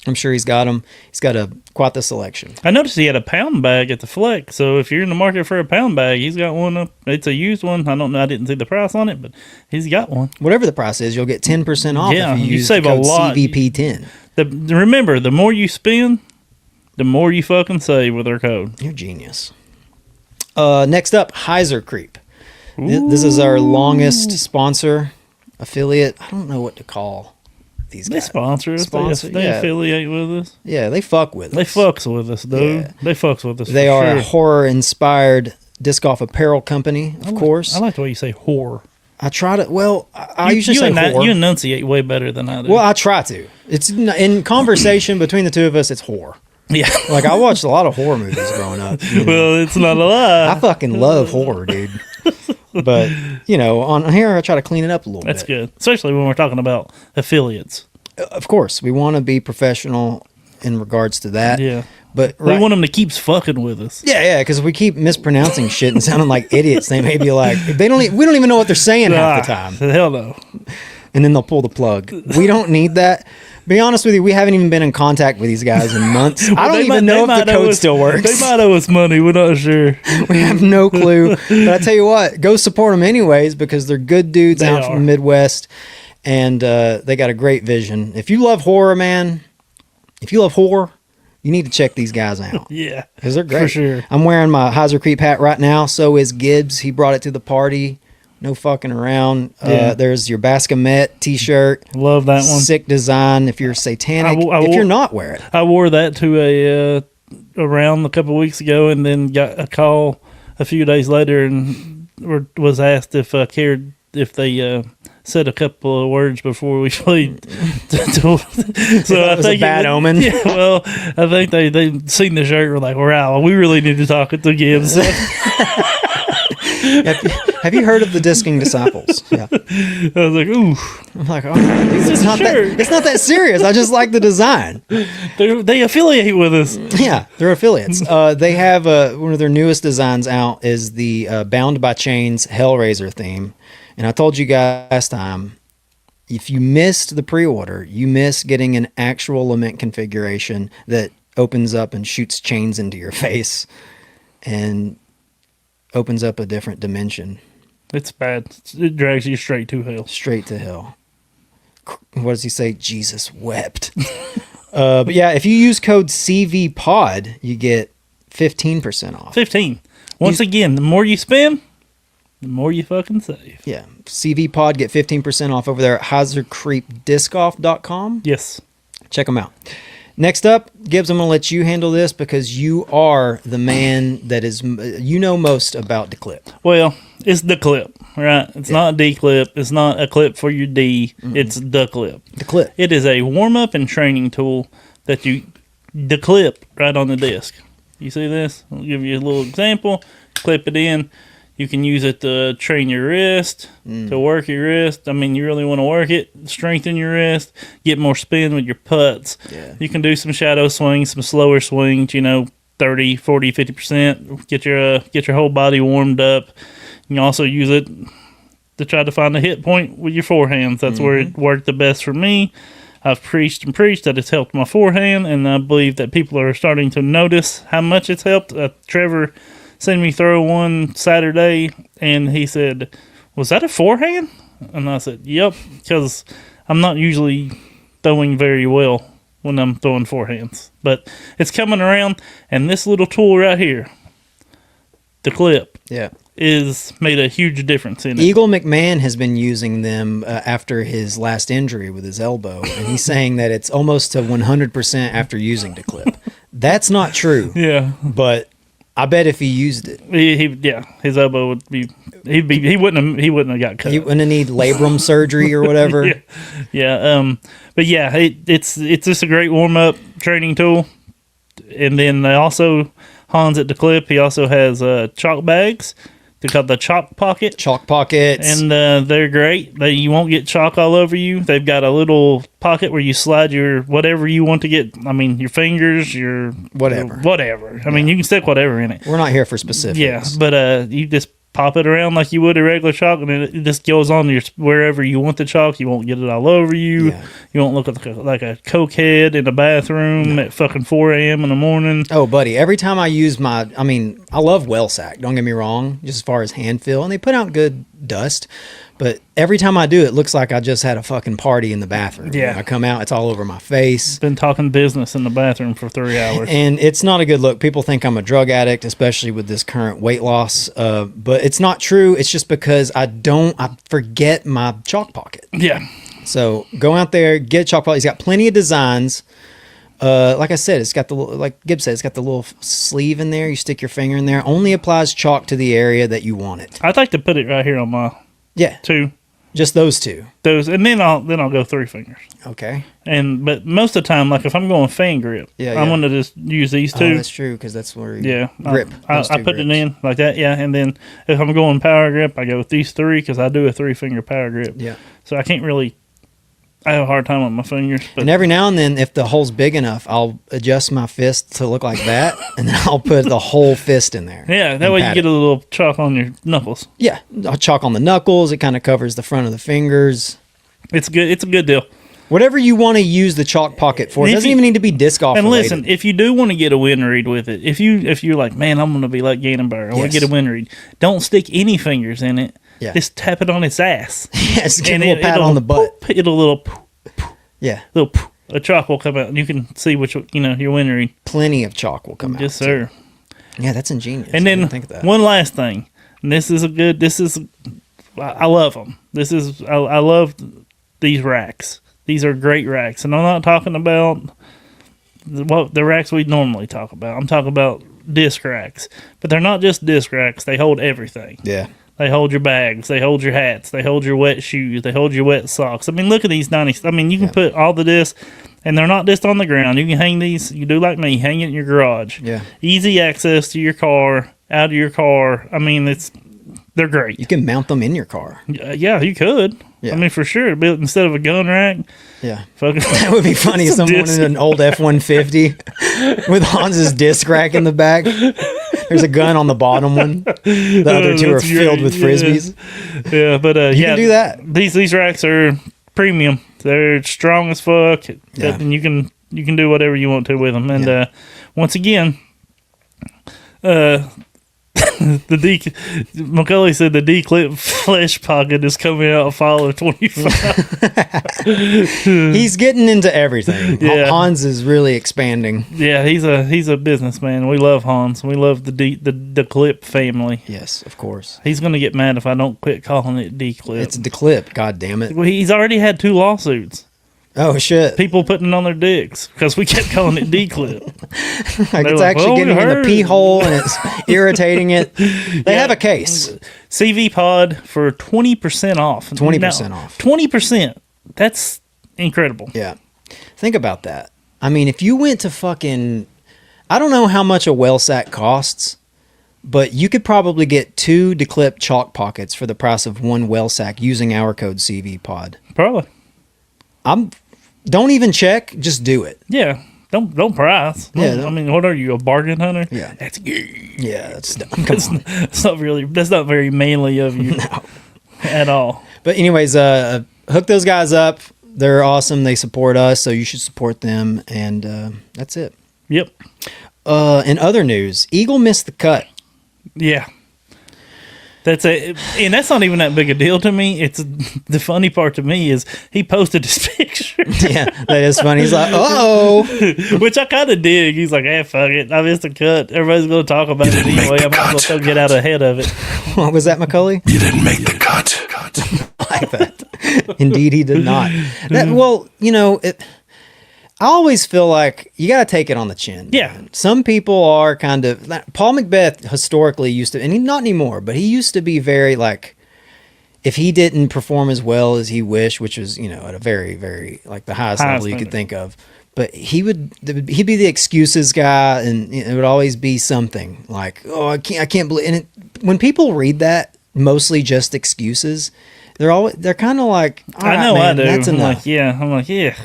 [SPEAKER 1] I'm sure he's got them. He's got quite the selection.
[SPEAKER 2] I noticed he had a pound bag at the flex. So if you're in the market for a pound bag, he's got one up. It's a used one. I don't know. I didn't see the price on it, but he's got one.
[SPEAKER 1] Whatever the price is, you'll get 10% off if you use
[SPEAKER 2] save
[SPEAKER 1] the code
[SPEAKER 2] a lot.
[SPEAKER 1] CVP10.
[SPEAKER 2] Remember, the more you spend, the more you fucking save with our code.
[SPEAKER 1] You're genius. Next up, Heiser Creep. This is our longest sponsor, affiliate. I don't know what to call these guys.
[SPEAKER 2] They sponsor us. They affiliate with us.
[SPEAKER 1] Yeah, they fuck with us.
[SPEAKER 2] They fucks with us, dude.
[SPEAKER 1] Yeah.
[SPEAKER 2] They fucks with us.
[SPEAKER 1] They are a horror-inspired disc golf apparel company, of course.
[SPEAKER 2] I like the way you say whore.
[SPEAKER 1] I try to. Well, I usually say whore.
[SPEAKER 2] You enunciate way better than I do.
[SPEAKER 1] Well, I try to. It's in conversation between the two of us. It's whore.
[SPEAKER 2] Yeah.
[SPEAKER 1] Like, I watched a lot of horror movies growing up.
[SPEAKER 2] Well, it's not a lie.
[SPEAKER 1] I fucking love horror, dude. But, on here, I try to clean it up a little bit.
[SPEAKER 2] That's good. Especially when we're talking about affiliates.
[SPEAKER 1] Of course, we want to be professional in regards to that.
[SPEAKER 2] Yeah.
[SPEAKER 1] But
[SPEAKER 2] we want them to keep fucking with us.
[SPEAKER 1] Yeah, because if we keep mispronouncing shit and sounding like idiots, they may be like, we don't even know what they're saying half the time.
[SPEAKER 2] Hell no.
[SPEAKER 1] And then they'll pull the plug. We don't need that. Be honest with you, we haven't even been in contact with these guys in months. I don't even know if the code still works.
[SPEAKER 2] They might owe us money. We're not sure.
[SPEAKER 1] We have no clue. But I tell you what, go support them anyways, because they're good dudes from the Midwest, and they got a great vision. If you love horror, man, you need to check these guys out.
[SPEAKER 2] Yeah.
[SPEAKER 1] Because they're great.
[SPEAKER 2] For sure.
[SPEAKER 1] I'm wearing my Heiser Creep hat right now. So is Gibbs. He brought it to the party. No fucking around.
[SPEAKER 2] Yeah.
[SPEAKER 1] There's your Bascomet t-shirt.
[SPEAKER 2] Love that one.
[SPEAKER 1] Sick design. If you're satanic, if you're not, wear it.
[SPEAKER 2] I wore that to a round a couple of weeks ago, and then got a call a few days later, and was asked if I cared if they said a couple of words before we played. So I think
[SPEAKER 1] a bad omen.
[SPEAKER 2] Yeah, well, I think they seen the shirt and were like, "Wow, we really need to talk to Gibbs."
[SPEAKER 1] Have you heard of the Disking Disciples? Yeah.
[SPEAKER 2] I was like, ooh.
[SPEAKER 1] I'm like, oh, it's not that serious. I just like the design.
[SPEAKER 2] They affiliate with us.
[SPEAKER 1] Yeah, they're affiliates. They have one of their newest designs out is the Bound by Chains Hellraiser theme. And I told you guys last time, if you missed the pre-order, you miss getting an actual lament configuration that opens up and shoots chains into your face and opens up a different dimension.
[SPEAKER 2] It's bad. It drags you straight to hell.
[SPEAKER 1] Straight to hell. What does he say? Jesus wept. But yeah, if you use code CVPOD, you get 15% off.
[SPEAKER 2] 15. Once again, the more you spend, the more you fucking save.
[SPEAKER 1] Yeah. CV Pod, get 15% off over there at HauserCreepDiscOff.com.
[SPEAKER 2] Yes.
[SPEAKER 1] Check them out. Next up, Gibbs, I'm going to let you handle this because you are the man that is, you know most about the clip.
[SPEAKER 2] Well, it's the clip, right? It's not a D clip. It's not a clip for your D. It's the clip.
[SPEAKER 1] The clip.
[SPEAKER 2] It is a warm-up and training tool that the clip right on the disc. You see this? I'll give you a little example. Clip it in. You can use it to train your wrist, to work your wrist. I mean, you really want to work it, strengthen your wrist, get more spin with your putts.
[SPEAKER 1] Yeah.
[SPEAKER 2] You can do some shadow swings, some slower swings, 30, 40, 50%. Get your whole body warmed up. You can also use it to try to find a hit point with your forehands. That's where it worked the best for me. I've preached and preached that it's helped my forehand, and I believe that people are starting to notice how much it's helped. Trevor seen me throw one Saturday, and he said, "Was that a forehand?" And I said, "Yep," because I'm not usually throwing very well when I'm throwing forehands. But it's coming around, and this little tool right here, the clip, is made a huge difference in it.
[SPEAKER 1] Eagle McMahon has been using them after his last injury with his elbow, and he's saying that it's almost to 100% after using the clip. That's not true.
[SPEAKER 2] Yeah,
[SPEAKER 1] but I bet if he used it,
[SPEAKER 2] his elbow would be. He wouldn't have got cut.
[SPEAKER 1] he wouldn't need labrum surgery or whatever.
[SPEAKER 2] But yeah, it's just a great warm up training tool. And then they also Hans at the clip. He also has chalk bags. They're called the chalk pocket.
[SPEAKER 1] Chalk pockets.
[SPEAKER 2] And they're great. You won't get chalk all over you. They've got a little pocket where you slide your whatever you want to get. I mean, your fingers, your
[SPEAKER 1] whatever.
[SPEAKER 2] I mean, you can stick whatever in it.
[SPEAKER 1] We're not here for specifics.
[SPEAKER 2] Yeah, but you just pop it around like you would a regular chalk, and it just goes on wherever you want the chalk. You won't get it all over you.
[SPEAKER 1] Yeah.
[SPEAKER 2] You won't look like a cokehead in the bathroom at fucking 4 a.m. in the morning.
[SPEAKER 1] Oh, buddy, every time I use I love Wellsac, don't get me wrong, just as far as hand feel, and they put out good dust, but every time I do, it looks like I just had a fucking party in the bathroom.
[SPEAKER 2] Yeah.
[SPEAKER 1] I come out, it's all over my face.
[SPEAKER 2] Been talking business in the bathroom for 3 hours.
[SPEAKER 1] And it's not a good look. People think I'm a drug addict, especially with this current weight loss, but it's not true. It's just because I forget my chalk pocket.
[SPEAKER 2] Yeah.
[SPEAKER 1] So go out there, get a chalk pocket. He's got plenty of designs. Like I said, it's got like Gibbs said, it's got the little sleeve in there. You stick your finger in there. Only applies chalk to the area that you want it.
[SPEAKER 2] I'd like to put it right here on my two.
[SPEAKER 1] Just those two.
[SPEAKER 2] And then I'll go 3 fingers.
[SPEAKER 1] Okay.
[SPEAKER 2] But most of the time, like if I'm going fan grip, I'm gonna just use these two.
[SPEAKER 1] Oh, that's true, because that's where you grip.
[SPEAKER 2] I put it in like that, and then if I'm going power grip, I go with these 3 because I do a 3-finger power grip.
[SPEAKER 1] Yeah.
[SPEAKER 2] So I can't really. I have a hard time with my fingers. But
[SPEAKER 1] and every now and then, if the hole's big enough, I'll adjust my fist to look like that, and then I'll put the whole fist in there.
[SPEAKER 2] Yeah, that way you get a little chalk on your knuckles.
[SPEAKER 1] Yeah, I'll chalk on the knuckles. It kind of covers the front of the fingers.
[SPEAKER 2] It's good. It's a good deal.
[SPEAKER 1] Whatever you want to use the chalk pocket for. It doesn't even need to be disc off.
[SPEAKER 2] And
[SPEAKER 1] related.
[SPEAKER 2] listen, if you do want to get a wind read with it, if you're like, man, I'm going to be like Gannonberg, I want to get a wind read, don't stick any fingers in it.
[SPEAKER 1] Yeah.
[SPEAKER 2] Just tap it on its ass.
[SPEAKER 1] Yes, give a little pat on the butt.
[SPEAKER 2] It'll little.
[SPEAKER 1] Yeah.
[SPEAKER 2] A chalk will come out, and you can see which your wind read.
[SPEAKER 1] Plenty of chalk will come out.
[SPEAKER 2] Yes, sir.
[SPEAKER 1] Yeah, that's ingenious.
[SPEAKER 2] And then
[SPEAKER 1] think of that.
[SPEAKER 2] one last thing. And I love them. I love these racks. These are great racks. And I'm not talking about the racks we normally talk about. I'm talking about disc racks. But they're not just disc racks. They hold everything.
[SPEAKER 1] Yeah.
[SPEAKER 2] They hold your bags. They hold your hats. They hold your wet shoes. They hold your wet socks. I mean, look at these 90s. I mean, you can put all the discs, and they're not just on the ground. You can hang these. You do like me. Hang it in your garage.
[SPEAKER 1] Yeah.
[SPEAKER 2] Easy access to your car, out of your car. I mean, they're great.
[SPEAKER 1] You can mount them in your car.
[SPEAKER 2] Yeah, you could. Yeah. I mean, for sure. But instead of a gun rack.
[SPEAKER 1] Yeah.
[SPEAKER 2] That
[SPEAKER 1] would be funny if someone in an old F-150 with Hans's disc rack in the back. There's a gun on the bottom one. The other two are filled with Frisbees.
[SPEAKER 2] Yeah, but
[SPEAKER 1] you can do that.
[SPEAKER 2] These racks are premium. They're strong as fuck. Yeah. And you can do whatever you want to with them. And once again, Macaulay said the D-clip flesh pocket is coming out fall of 25.
[SPEAKER 1] He's getting into everything.
[SPEAKER 2] Yeah.
[SPEAKER 1] Hans is really expanding.
[SPEAKER 2] Yeah, he's a businessman. We love Hans. We love the clip family.
[SPEAKER 1] Yes, of course.
[SPEAKER 2] He's gonna get mad if I don't quit calling it D-clip.
[SPEAKER 1] It's the clip. God damn it.
[SPEAKER 2] Well, he's already had 2 lawsuits.
[SPEAKER 1] Oh shit.
[SPEAKER 2] People putting it on their dicks because we kept calling it D-clip.
[SPEAKER 1] Like
[SPEAKER 2] They're
[SPEAKER 1] it's
[SPEAKER 2] like,
[SPEAKER 1] actually
[SPEAKER 2] "Well, we
[SPEAKER 1] getting in the
[SPEAKER 2] heard."
[SPEAKER 1] pee hole and it's irritating it. They have a case.
[SPEAKER 2] CV Pod for 20% off.
[SPEAKER 1] 20% off.
[SPEAKER 2] 20%. That's incredible.
[SPEAKER 1] Yeah. Think about that. I mean, if you went to fucking, I don't know how much a well sack costs, but you could probably get 2 declip chalk pockets for the price of 1 well sack using our code CV Pod.
[SPEAKER 2] Probably.
[SPEAKER 1] Don't even check, just do it.
[SPEAKER 2] Yeah. Don't price.
[SPEAKER 1] Yeah,
[SPEAKER 2] I mean, what are you, a bargain hunter?
[SPEAKER 1] Yeah.
[SPEAKER 2] That's gay.
[SPEAKER 1] Yeah, that's dumb. Come on.
[SPEAKER 2] That's not very manly of you.
[SPEAKER 1] No.
[SPEAKER 2] At all.
[SPEAKER 1] But anyways, hook those guys up. They're awesome. They support us, so you should support them. And that's it.
[SPEAKER 2] Yep.
[SPEAKER 1] In other news, Eagle missed the cut.
[SPEAKER 2] Yeah. And that's not even that big a deal to me. It's the funny part to me is he posted his picture.
[SPEAKER 1] Yeah, that is funny. He's like, oh,
[SPEAKER 2] which I kind of dig. He's like, fuck it, I missed the cut. Everybody's going to talk about it anyway. I might as well get out ahead of it.
[SPEAKER 1] What was that, Macaulay?
[SPEAKER 3] You didn't make the cut.
[SPEAKER 1] I like that. Indeed, he did not. Well, I always feel like you got to take it on the chin.
[SPEAKER 2] Yeah.
[SPEAKER 1] Man. Some people are kind of, Paul Macbeth historically used to, and not anymore, but he used to be very like, if he didn't perform as well as he wished, which was, at a very, very, like the highest level you could think of, but he'd be the excuses guy, and it would always be something like, oh, I can't believe, and when people read that, mostly just excuses, they're kind of like, all right,
[SPEAKER 2] I know,
[SPEAKER 1] man,
[SPEAKER 2] I do.
[SPEAKER 1] that's enough.
[SPEAKER 2] I'm like, yeah.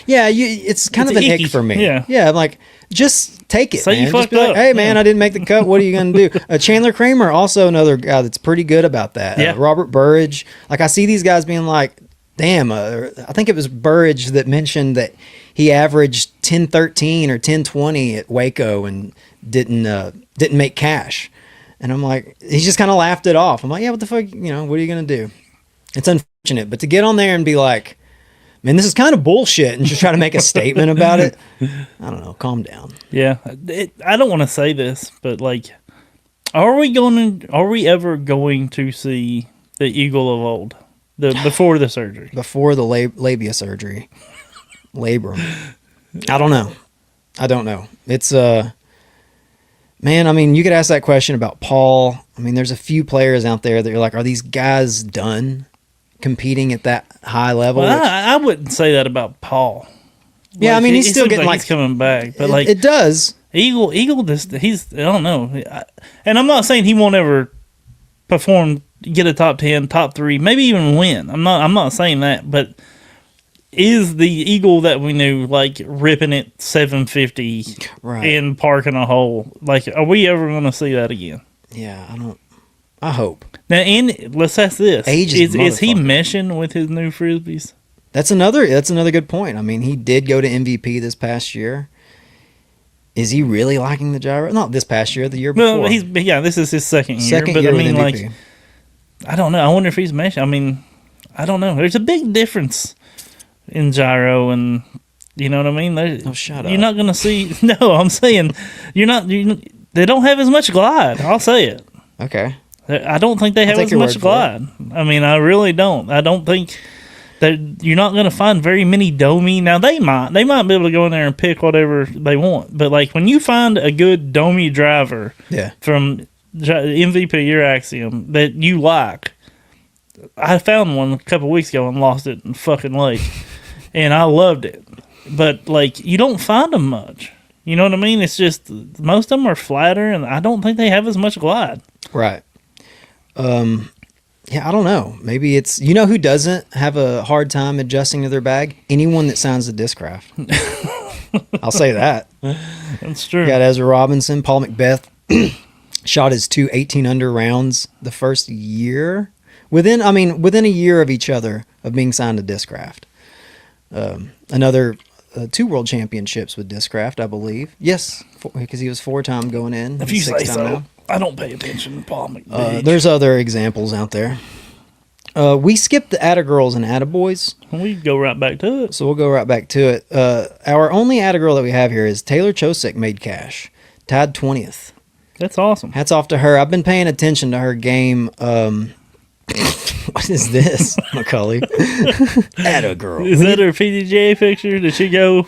[SPEAKER 1] Yeah, it's kind of an
[SPEAKER 2] icky
[SPEAKER 1] ick for me.
[SPEAKER 2] Yeah.
[SPEAKER 1] I'm like, just take it,
[SPEAKER 2] Say you
[SPEAKER 1] man. Just
[SPEAKER 2] fucked
[SPEAKER 1] be like,
[SPEAKER 2] up.
[SPEAKER 1] hey, man, I didn't make the cut. What are you going to do? Chandler Kramer, also another guy that's pretty good about that.
[SPEAKER 2] Yeah.
[SPEAKER 1] Robert Burridge. Like, I see these guys being like, damn, I think it was Burridge that mentioned that he averaged 10-13 or 10-20 at Waco and didn't make cash. And I'm like, he just kind of laughed it off. I'm like, yeah, what the fuck, what are you going to do? It's unfortunate. But to get on there and be like, man, this is kind of bullshit, and just try to make a statement about it. I don't know. Calm down.
[SPEAKER 2] Yeah. I don't want to say this, but like, are we ever going to see the Eagle of old? Before the surgery?
[SPEAKER 1] Before the labia surgery. Labrum. I don't know. It's, man, I mean, you could ask that question about Paul. I mean, there's a few players out there that you're like, are these guys done competing at that high level?
[SPEAKER 2] Well, I wouldn't say that about Paul.
[SPEAKER 1] Yeah, I mean, he's still getting
[SPEAKER 2] he's coming back, but
[SPEAKER 1] it does.
[SPEAKER 2] Eagle, he's, I don't know. And I'm not saying he won't ever perform, get a top 10, top 3, maybe even win. I'm not saying that, but is the Eagle that we knew, like, ripping it 750 and parking a hole? Like, are we ever going to see that again?
[SPEAKER 1] Yeah, I hope.
[SPEAKER 2] Now, and let's ask this: is he meshing with his new frisbees?
[SPEAKER 1] That's another good point. I mean, he did go to MVP this past year. Is he really liking the gyro? Not this past year, the year before.
[SPEAKER 2] Well, this is his second year. But
[SPEAKER 1] year
[SPEAKER 2] I mean,
[SPEAKER 1] with
[SPEAKER 2] like,
[SPEAKER 1] MVP.
[SPEAKER 2] I don't know. I wonder if he's meshing. I mean, I don't know. There's a big difference in gyro, and you know what I mean.
[SPEAKER 1] Shut up.
[SPEAKER 2] You're not going to see. No, I'm saying you're not. They don't have as much glide. I'll say it.
[SPEAKER 1] Okay.
[SPEAKER 2] I don't think they have as much glide. I mean, I really don't. I don't think that you're not going to find very many domey. Now they might be able to go in there and pick whatever they want. But like when you find a good domey driver, from MVP or Axiom that you like, I found one a couple weeks ago and lost it in fucking lake, and I loved it. But like you don't find them much. You know what I mean? It's just most of them are flatter, and I don't think they have as much glide.
[SPEAKER 1] Right. Yeah, I don't know. Maybe it's, who doesn't have a hard time adjusting to their bag? Anyone that signs the Discraft. I'll say that.
[SPEAKER 2] That's true.
[SPEAKER 1] You got Ezra Robinson, Paul Macbeth shot his 2 18-under rounds the first year. Within a year of each other of being signed to Discraft. Another 2 world championships with Discraft, I believe. Yes, because he was 4-time going in.
[SPEAKER 2] If you say so. I don't pay attention to Paul McBeach.
[SPEAKER 1] There's other examples out there. We skipped the Attagirls and Attaboys.
[SPEAKER 2] We go right back to it.
[SPEAKER 1] So we'll go right back to it. Our only Attagirl that we have here is Taylor Chosek made cash. Tied 20th.
[SPEAKER 2] That's awesome.
[SPEAKER 1] Hats off to her. I've been paying attention to her game. What is this, Macaulay? Attagirl.
[SPEAKER 2] Is that her PDGA picture? Did she go?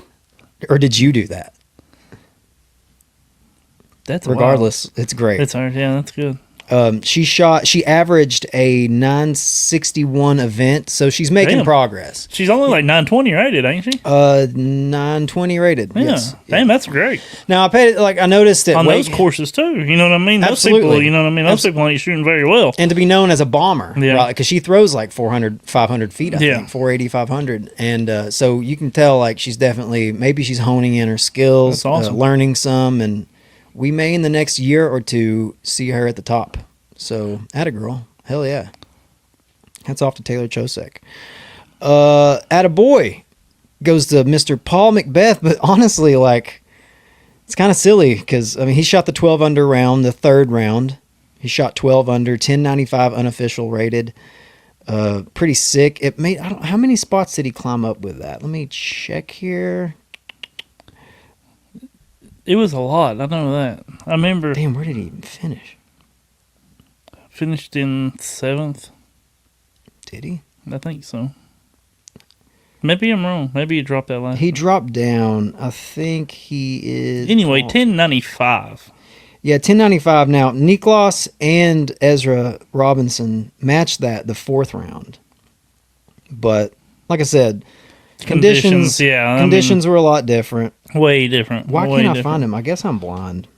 [SPEAKER 1] Or did you do that?
[SPEAKER 2] That's
[SPEAKER 1] regardless. Wild. It's great.
[SPEAKER 2] It's her. Yeah, that's good.
[SPEAKER 1] She averaged a 961 event, so she's making progress.
[SPEAKER 2] She's only like 920 rated, ain't she?
[SPEAKER 1] 920 rated.
[SPEAKER 2] Yeah.
[SPEAKER 1] Yes.
[SPEAKER 2] Damn, that's great.
[SPEAKER 1] Now I noticed that
[SPEAKER 2] on those courses too. You know what I mean?
[SPEAKER 1] Absolutely.
[SPEAKER 2] Those people, you know what I mean? Those people ain't shooting very well.
[SPEAKER 1] And to be known as a bomber,
[SPEAKER 2] yeah,
[SPEAKER 1] because she throws like 400, 500 feet, I think, 480, 500. And so you can tell like she's definitely, maybe she's honing in her skills,
[SPEAKER 2] that's awesome.
[SPEAKER 1] Learning some, and we may in the next year or two see her at the top. So, Attagirl, hell yeah. Hats off to Taylor Chosek. Attaboy goes to Mr. Paul McBeth, but honestly, like, it's kind of silly because, I mean, he shot the 12 under round, the third round. He shot 12 under, 1095 unofficial rated. Pretty sick. It made, how many spots did he climb up with that? Let me check here.
[SPEAKER 2] It was a lot. I know that. I remember.
[SPEAKER 1] Damn, where did he even finish?
[SPEAKER 2] Finished in 7th.
[SPEAKER 1] Did he?
[SPEAKER 2] I think so. Maybe I'm wrong. Maybe he dropped that last.
[SPEAKER 1] He dropped down. I think he is.
[SPEAKER 2] Anyway, 1095.
[SPEAKER 1] Yeah, 1095. Now, Niklas and Ezra Robinson matched that the fourth round. But, like I said, conditions were a lot different.
[SPEAKER 2] Way different.
[SPEAKER 1] Why can't I find him? I guess I'm blind.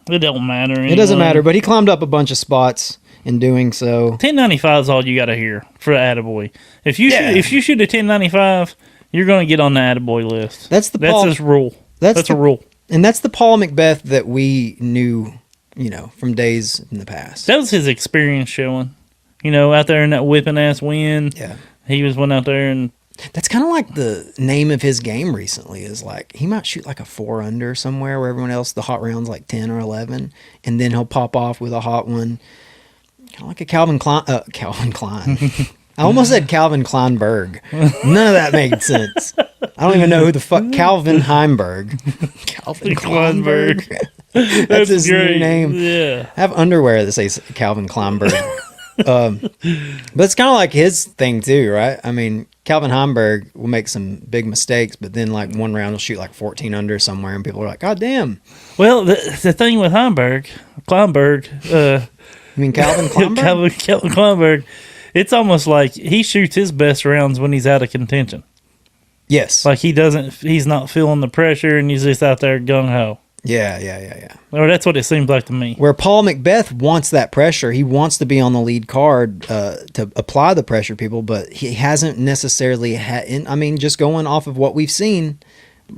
[SPEAKER 2] It don't matter. Anyway.
[SPEAKER 1] It doesn't matter, but he climbed up a bunch of spots in doing so.
[SPEAKER 2] 1095 is all you got to hear for Attaboy. If you shoot a 1095, you're going to get on the Attaboy list.
[SPEAKER 1] That's
[SPEAKER 2] his rule. That's a rule.
[SPEAKER 1] And that's the Paul McBeth that we knew, from days in the past.
[SPEAKER 2] That was his experience showing. Out there in that whipping ass wind.
[SPEAKER 1] Yeah.
[SPEAKER 2] He was went out there and.
[SPEAKER 1] That's kind of like the name of his game recently is like he might shoot like a 4 under somewhere where everyone else, the hot round's like 10 or 11. And then he'll pop off with a hot one. Kind of like a Calvin Klein. I almost said Calvin Kleinberg. None of that made sense. I don't even know who the fuck Calvin Heimberg. Calvin Kleinberg. That's his new name.
[SPEAKER 2] Yeah.
[SPEAKER 1] I have underwear that says Calvin Kleinberg. But it's kind of like his thing too, right? I mean, Calvin Heimberg will make some big mistakes, but then like one round he'll shoot like 14 under somewhere, and people are like, "God damn!"
[SPEAKER 2] Well, the thing with Kleinberg,
[SPEAKER 1] you mean Calvin Kleinberg?
[SPEAKER 2] Calvin Kleinberg, it's almost like he shoots his best rounds when he's out of contention.
[SPEAKER 1] Yes,
[SPEAKER 2] like he's not feeling the pressure, and he's just out there gung ho.
[SPEAKER 1] Yeah.
[SPEAKER 2] Or that's what it seems like to me.
[SPEAKER 1] Where Paul McBeth wants that pressure. He wants to be on the lead card to apply the pressure to people, but he hasn't necessarily just going off of what we've seen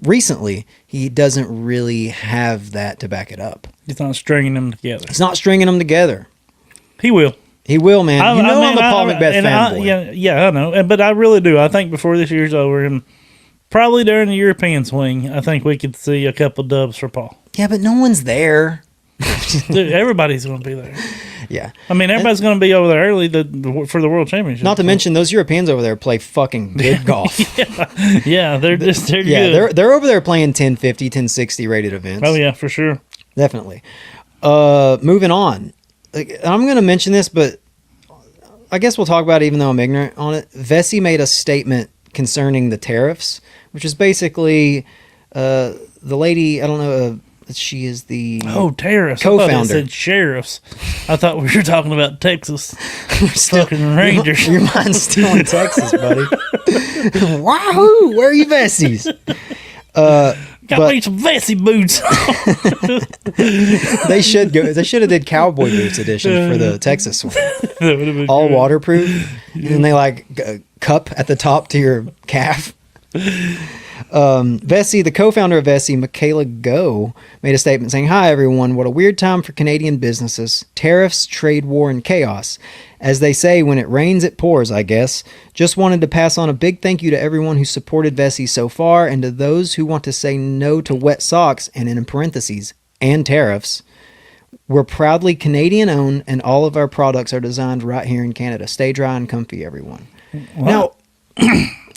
[SPEAKER 1] recently, he doesn't really have that to back it up.
[SPEAKER 2] He's not stringing them together. He will.
[SPEAKER 1] He will, man. I'm a Paul McBeth fanboy.
[SPEAKER 2] Yeah, I know. But I really do. I think before this year's over, and probably during the European swing, I think we could see a couple dubs for Paul.
[SPEAKER 1] Yeah, but no one's there.
[SPEAKER 2] Dude, everybody's going to be there.
[SPEAKER 1] Yeah.
[SPEAKER 2] I mean, everybody's going to be over there early for the World Championship.
[SPEAKER 1] Not to mention, those Europeans over there play fucking good golf.
[SPEAKER 2] Yeah, they're good.
[SPEAKER 1] They're over there playing 1050, 1060 rated events.
[SPEAKER 2] Oh, yeah, for sure.
[SPEAKER 1] Definitely. Moving on. I'm going to mention this, but I guess we'll talk about it even though I'm ignorant on it. Vesey made a statement concerning the tariffs, which is basically the lady, I don't know, she is the
[SPEAKER 2] tariffs.
[SPEAKER 1] co-founder.
[SPEAKER 2] I thought it said sheriffs. I thought we were talking about Texas. Fucking Rangers.
[SPEAKER 1] Your mind's still in Texas, buddy. Wahoo! Where are you Vessies?
[SPEAKER 2] Got me some Vesey boots.
[SPEAKER 1] They should have did cowboy boots edition for the Texas one. All waterproof. And then they cup at the top to your calf. Vesey, the co-founder of Vesey, Michaela Go, made a statement saying, "Hi everyone, what a weird time for Canadian businesses. Tariffs, trade war, and chaos. As they say, when it rains, it pours, I guess. Just wanted to pass on a big thank you to everyone who supported Vesey so far, and to those who want to say no to wet socks, and in parentheses, and tariffs. We're proudly Canadian owned, and all of our products are designed right here in Canada. Stay dry and comfy, everyone. Now,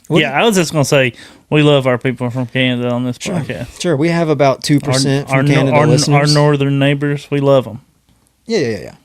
[SPEAKER 2] yeah, I was just going to say, we love our people from Canada on this podcast.
[SPEAKER 1] Sure, we have about 2% from Canada listeners.
[SPEAKER 2] Our northern neighbors, we love them.
[SPEAKER 1] Yeah.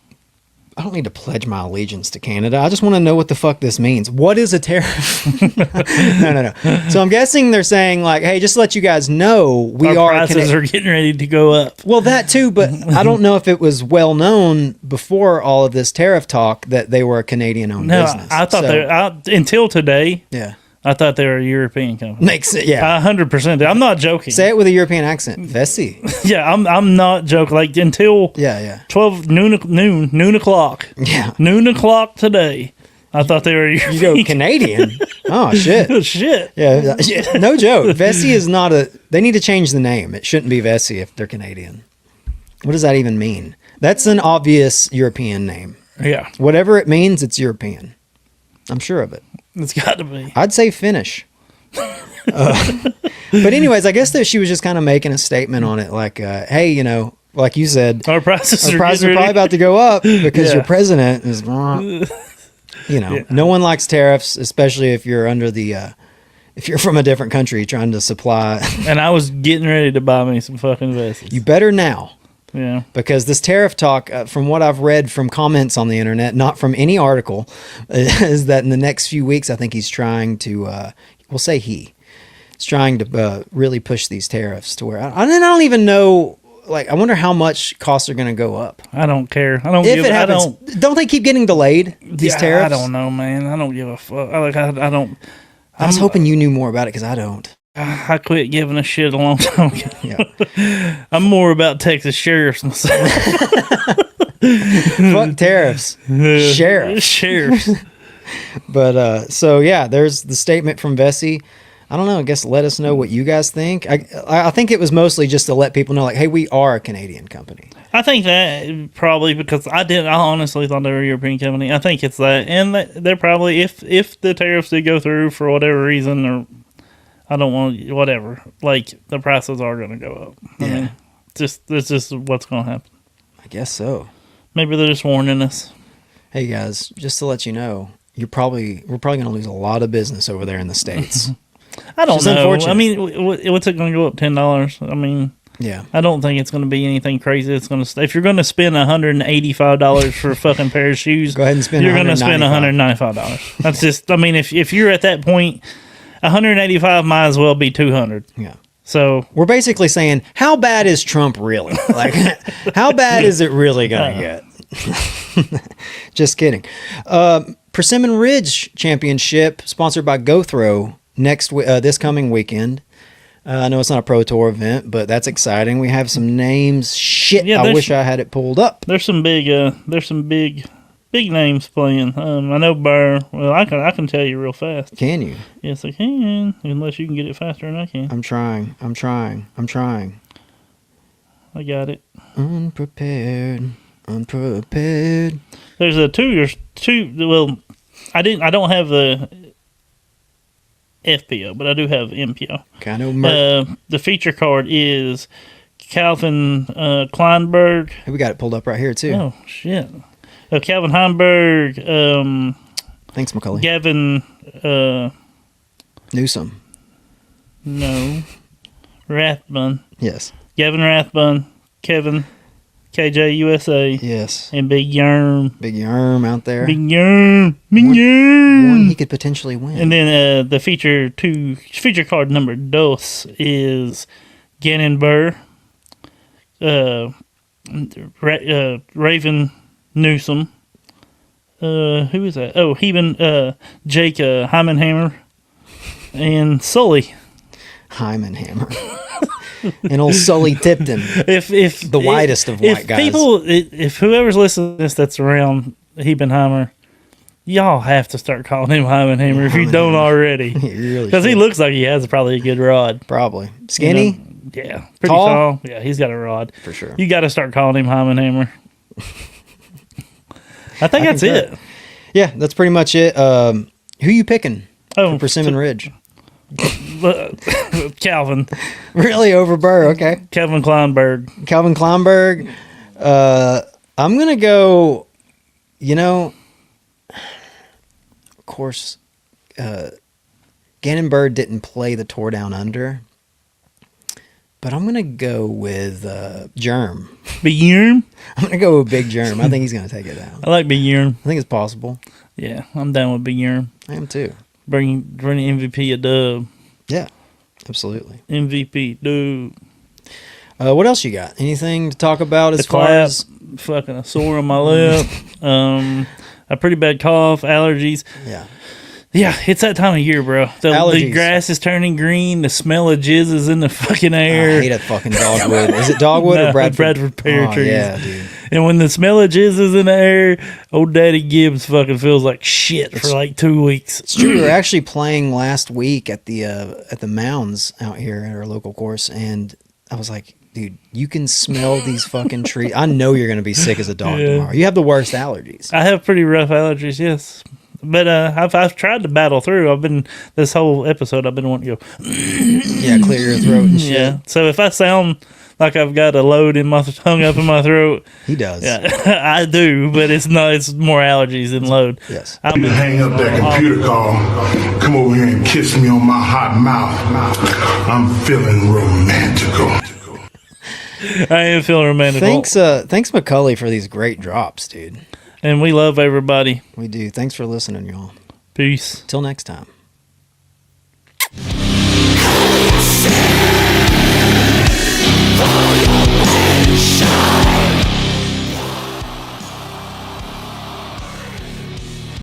[SPEAKER 1] I don't need to pledge my allegiance to Canada. I just want to know what the fuck this means. What is a tariff? No. So I'm guessing they're saying like, hey, just to let you guys know,
[SPEAKER 2] our prices are getting ready to go up.
[SPEAKER 1] Well, that too, but I don't know if it was well known before all of this tariff talk that they were a Canadian-owned business.
[SPEAKER 2] I thought until today.
[SPEAKER 1] Yeah.
[SPEAKER 2] I thought they were a European company.
[SPEAKER 1] Makes it, yeah.
[SPEAKER 2] 100%. I'm not joking.
[SPEAKER 1] Say it with a European accent. Vessi.
[SPEAKER 2] Yeah, I'm not joking. Like until 12 noon o'clock.
[SPEAKER 1] Yeah.
[SPEAKER 2] Noon o'clock today. I thought they were European.
[SPEAKER 1] You go Canadian. Oh shit.
[SPEAKER 2] Shit.
[SPEAKER 1] Yeah. No joke. Vessi is not they need to change the name. It shouldn't be Vessi if they're Canadian. What does that even mean? That's an obvious European name.
[SPEAKER 2] Yeah.
[SPEAKER 1] Whatever it means, it's European. I'm sure of it.
[SPEAKER 2] It's got to be.
[SPEAKER 1] I'd say Finnish. But anyways, I guess that she was just kind of making a statement on it, like, hey, you know, like you said,
[SPEAKER 2] our prices are
[SPEAKER 1] probably about to go up because your president is, you know, no one likes tariffs, especially if you're under the, if you're from a different country trying to supply.
[SPEAKER 2] And I was getting ready to buy me some fucking vests.
[SPEAKER 1] You better now.
[SPEAKER 2] Yeah.
[SPEAKER 1] Because this tariff talk, from what I've read from comments on the internet, not from any article, is that in the next few weeks, I think he's trying to, we'll say he's trying to really push these tariffs to where, I don't even know, like, I wonder how much costs are going to go up.
[SPEAKER 2] I don't care.
[SPEAKER 1] Don't they keep getting delayed, these tariffs?
[SPEAKER 2] I don't know, man. I don't give a fuck.
[SPEAKER 1] I was hoping you knew more about it because I don't.
[SPEAKER 2] I quit giving a shit a long time ago.
[SPEAKER 1] Yeah.
[SPEAKER 2] I'm more about Texas sheriffs myself.
[SPEAKER 1] Fuck tariffs. Sheriffs. But so yeah, there's the statement from Vessi. I don't know. I guess let us know what you guys think. I think it was mostly just to let people know, like, hey, we are a Canadian company.
[SPEAKER 2] I think that probably because I honestly thought they were a European company. I think it's that, and they're probably if the tariffs did go through for whatever reason or. I don't want whatever. Like the prices are going to go up. I mean, that's just what's going to happen.
[SPEAKER 1] I guess so.
[SPEAKER 2] Maybe they're just warning us.
[SPEAKER 1] Hey guys, just to let you know, we're probably going to lose a lot of business over there in the States.
[SPEAKER 2] I don't know. I mean, what's it going to go up? $10? I mean,
[SPEAKER 1] yeah.
[SPEAKER 2] I don't think it's going to be anything crazy. It's going to if you're going to spend $185 for a fucking pair of shoes,
[SPEAKER 1] go ahead and spend.
[SPEAKER 2] You're going to spend $195. That's just. I mean, if you're at that point. 185 might as well be 200.
[SPEAKER 1] Yeah.
[SPEAKER 2] So
[SPEAKER 1] we're basically saying, how bad is Trump really? Like, how bad is it really going to get? Just kidding. Persimmon Ridge Championship, sponsored by GoThrow, this coming weekend. I know it's not a Pro Tour event, but that's exciting. We have some names. Shit, I wish I had it pulled up.
[SPEAKER 2] There's some big names playing. I know Burr. Well, I can tell you real fast.
[SPEAKER 1] Can you?
[SPEAKER 2] Yes, I can. Unless you can get it faster than I can.
[SPEAKER 1] I'm trying.
[SPEAKER 2] I got it.
[SPEAKER 1] Unprepared.
[SPEAKER 2] There's a two. Well, I don't have the FPO, but I do have MPO.
[SPEAKER 1] Okay, I know.
[SPEAKER 2] The feature card is Calvin Kleinberg.
[SPEAKER 1] Hey, we got it pulled up right here too.
[SPEAKER 2] Oh shit. Calvin Heimberg.
[SPEAKER 1] Thanks, Macaulay.
[SPEAKER 2] Gavin
[SPEAKER 1] Newsom.
[SPEAKER 2] No. Rathbun.
[SPEAKER 1] Yes.
[SPEAKER 2] Gavin Rathbun. Kevin. KJ USA.
[SPEAKER 1] Yes.
[SPEAKER 2] And Big Yerm.
[SPEAKER 1] Big Yerm out there.
[SPEAKER 2] Big Yerm.
[SPEAKER 1] One he could potentially win.
[SPEAKER 2] And then the feature card number dos is Gannon Burr. Raven Newsom. Who is that? Oh, Jake Hymanhammer and Sully
[SPEAKER 1] Hymanhammer. And old Sully Tipton. If the whitest of white guys.
[SPEAKER 2] If whoever's listening to this that's around Hebenheimer, y'all have to start calling him Hymanhammer if you don't already. Because he looks like he has probably a good rod.
[SPEAKER 1] Probably. Skinny?
[SPEAKER 2] You know? Yeah. Pretty tall. Yeah, he's got a rod.
[SPEAKER 1] For sure.
[SPEAKER 2] You got to start calling him Hymanhammer. I think that's it.
[SPEAKER 1] Yeah, that's pretty much it. Who you picking for Persimmon Ridge?
[SPEAKER 2] Calvin.
[SPEAKER 1] Really, over Burr? Okay.
[SPEAKER 2] Calvin Kleinberg.
[SPEAKER 1] I'm gonna go. Of course, Gannon Bird didn't play the Tore Down Under, but I'm gonna go with Germ.
[SPEAKER 2] Big Yerm?
[SPEAKER 1] I'm gonna go with Big Germ. I think he's gonna take it down.
[SPEAKER 2] I like Big Yerm.
[SPEAKER 1] I think it's possible.
[SPEAKER 2] Yeah, I'm down with Big Yerm.
[SPEAKER 1] I am too.
[SPEAKER 2] Bring MVP a dub.
[SPEAKER 1] Yeah, absolutely.
[SPEAKER 2] MVP dub.
[SPEAKER 1] What else you got? Anything to talk about as far
[SPEAKER 2] clap,
[SPEAKER 1] as
[SPEAKER 2] fucking a sore on my lip, a pretty bad cough, allergies. Yeah, it's that time of year, bro. The grass is turning green. The smell of jizz is in the fucking air.
[SPEAKER 1] I hate a fucking dogwood. Is it dogwood or Bradford pear trees? Yeah, dude.
[SPEAKER 2] And when the smell of jizz is in the air, old Daddy Gibbs fucking feels like shit for like 2 weeks.
[SPEAKER 1] It's true. We were actually playing last week at the mounds out here at our local course, and I was like, dude, you can smell these fucking trees. I know you're going to be sick as a dog tomorrow. You have the worst allergies.
[SPEAKER 2] I have pretty rough allergies, yes. But I've tried to battle through. This whole episode, I've been wanting to go.
[SPEAKER 1] Yeah, clear your throat and shit.
[SPEAKER 2] Yeah. So if I sound like I've got a load in my hung up in my throat,
[SPEAKER 1] he does.
[SPEAKER 2] Yeah, I do, but it's not. It's more allergies than load.
[SPEAKER 1] Yes.
[SPEAKER 3] You can hang up that computer call. Come over here and kiss me on my hot mouth. I'm feeling romantical.
[SPEAKER 2] I am feeling romantic.
[SPEAKER 1] Thanks, McCully, for these great drops, dude.
[SPEAKER 2] And we love everybody.
[SPEAKER 1] We do. Thanks for listening, y'all.
[SPEAKER 2] Peace.
[SPEAKER 1] Till next time.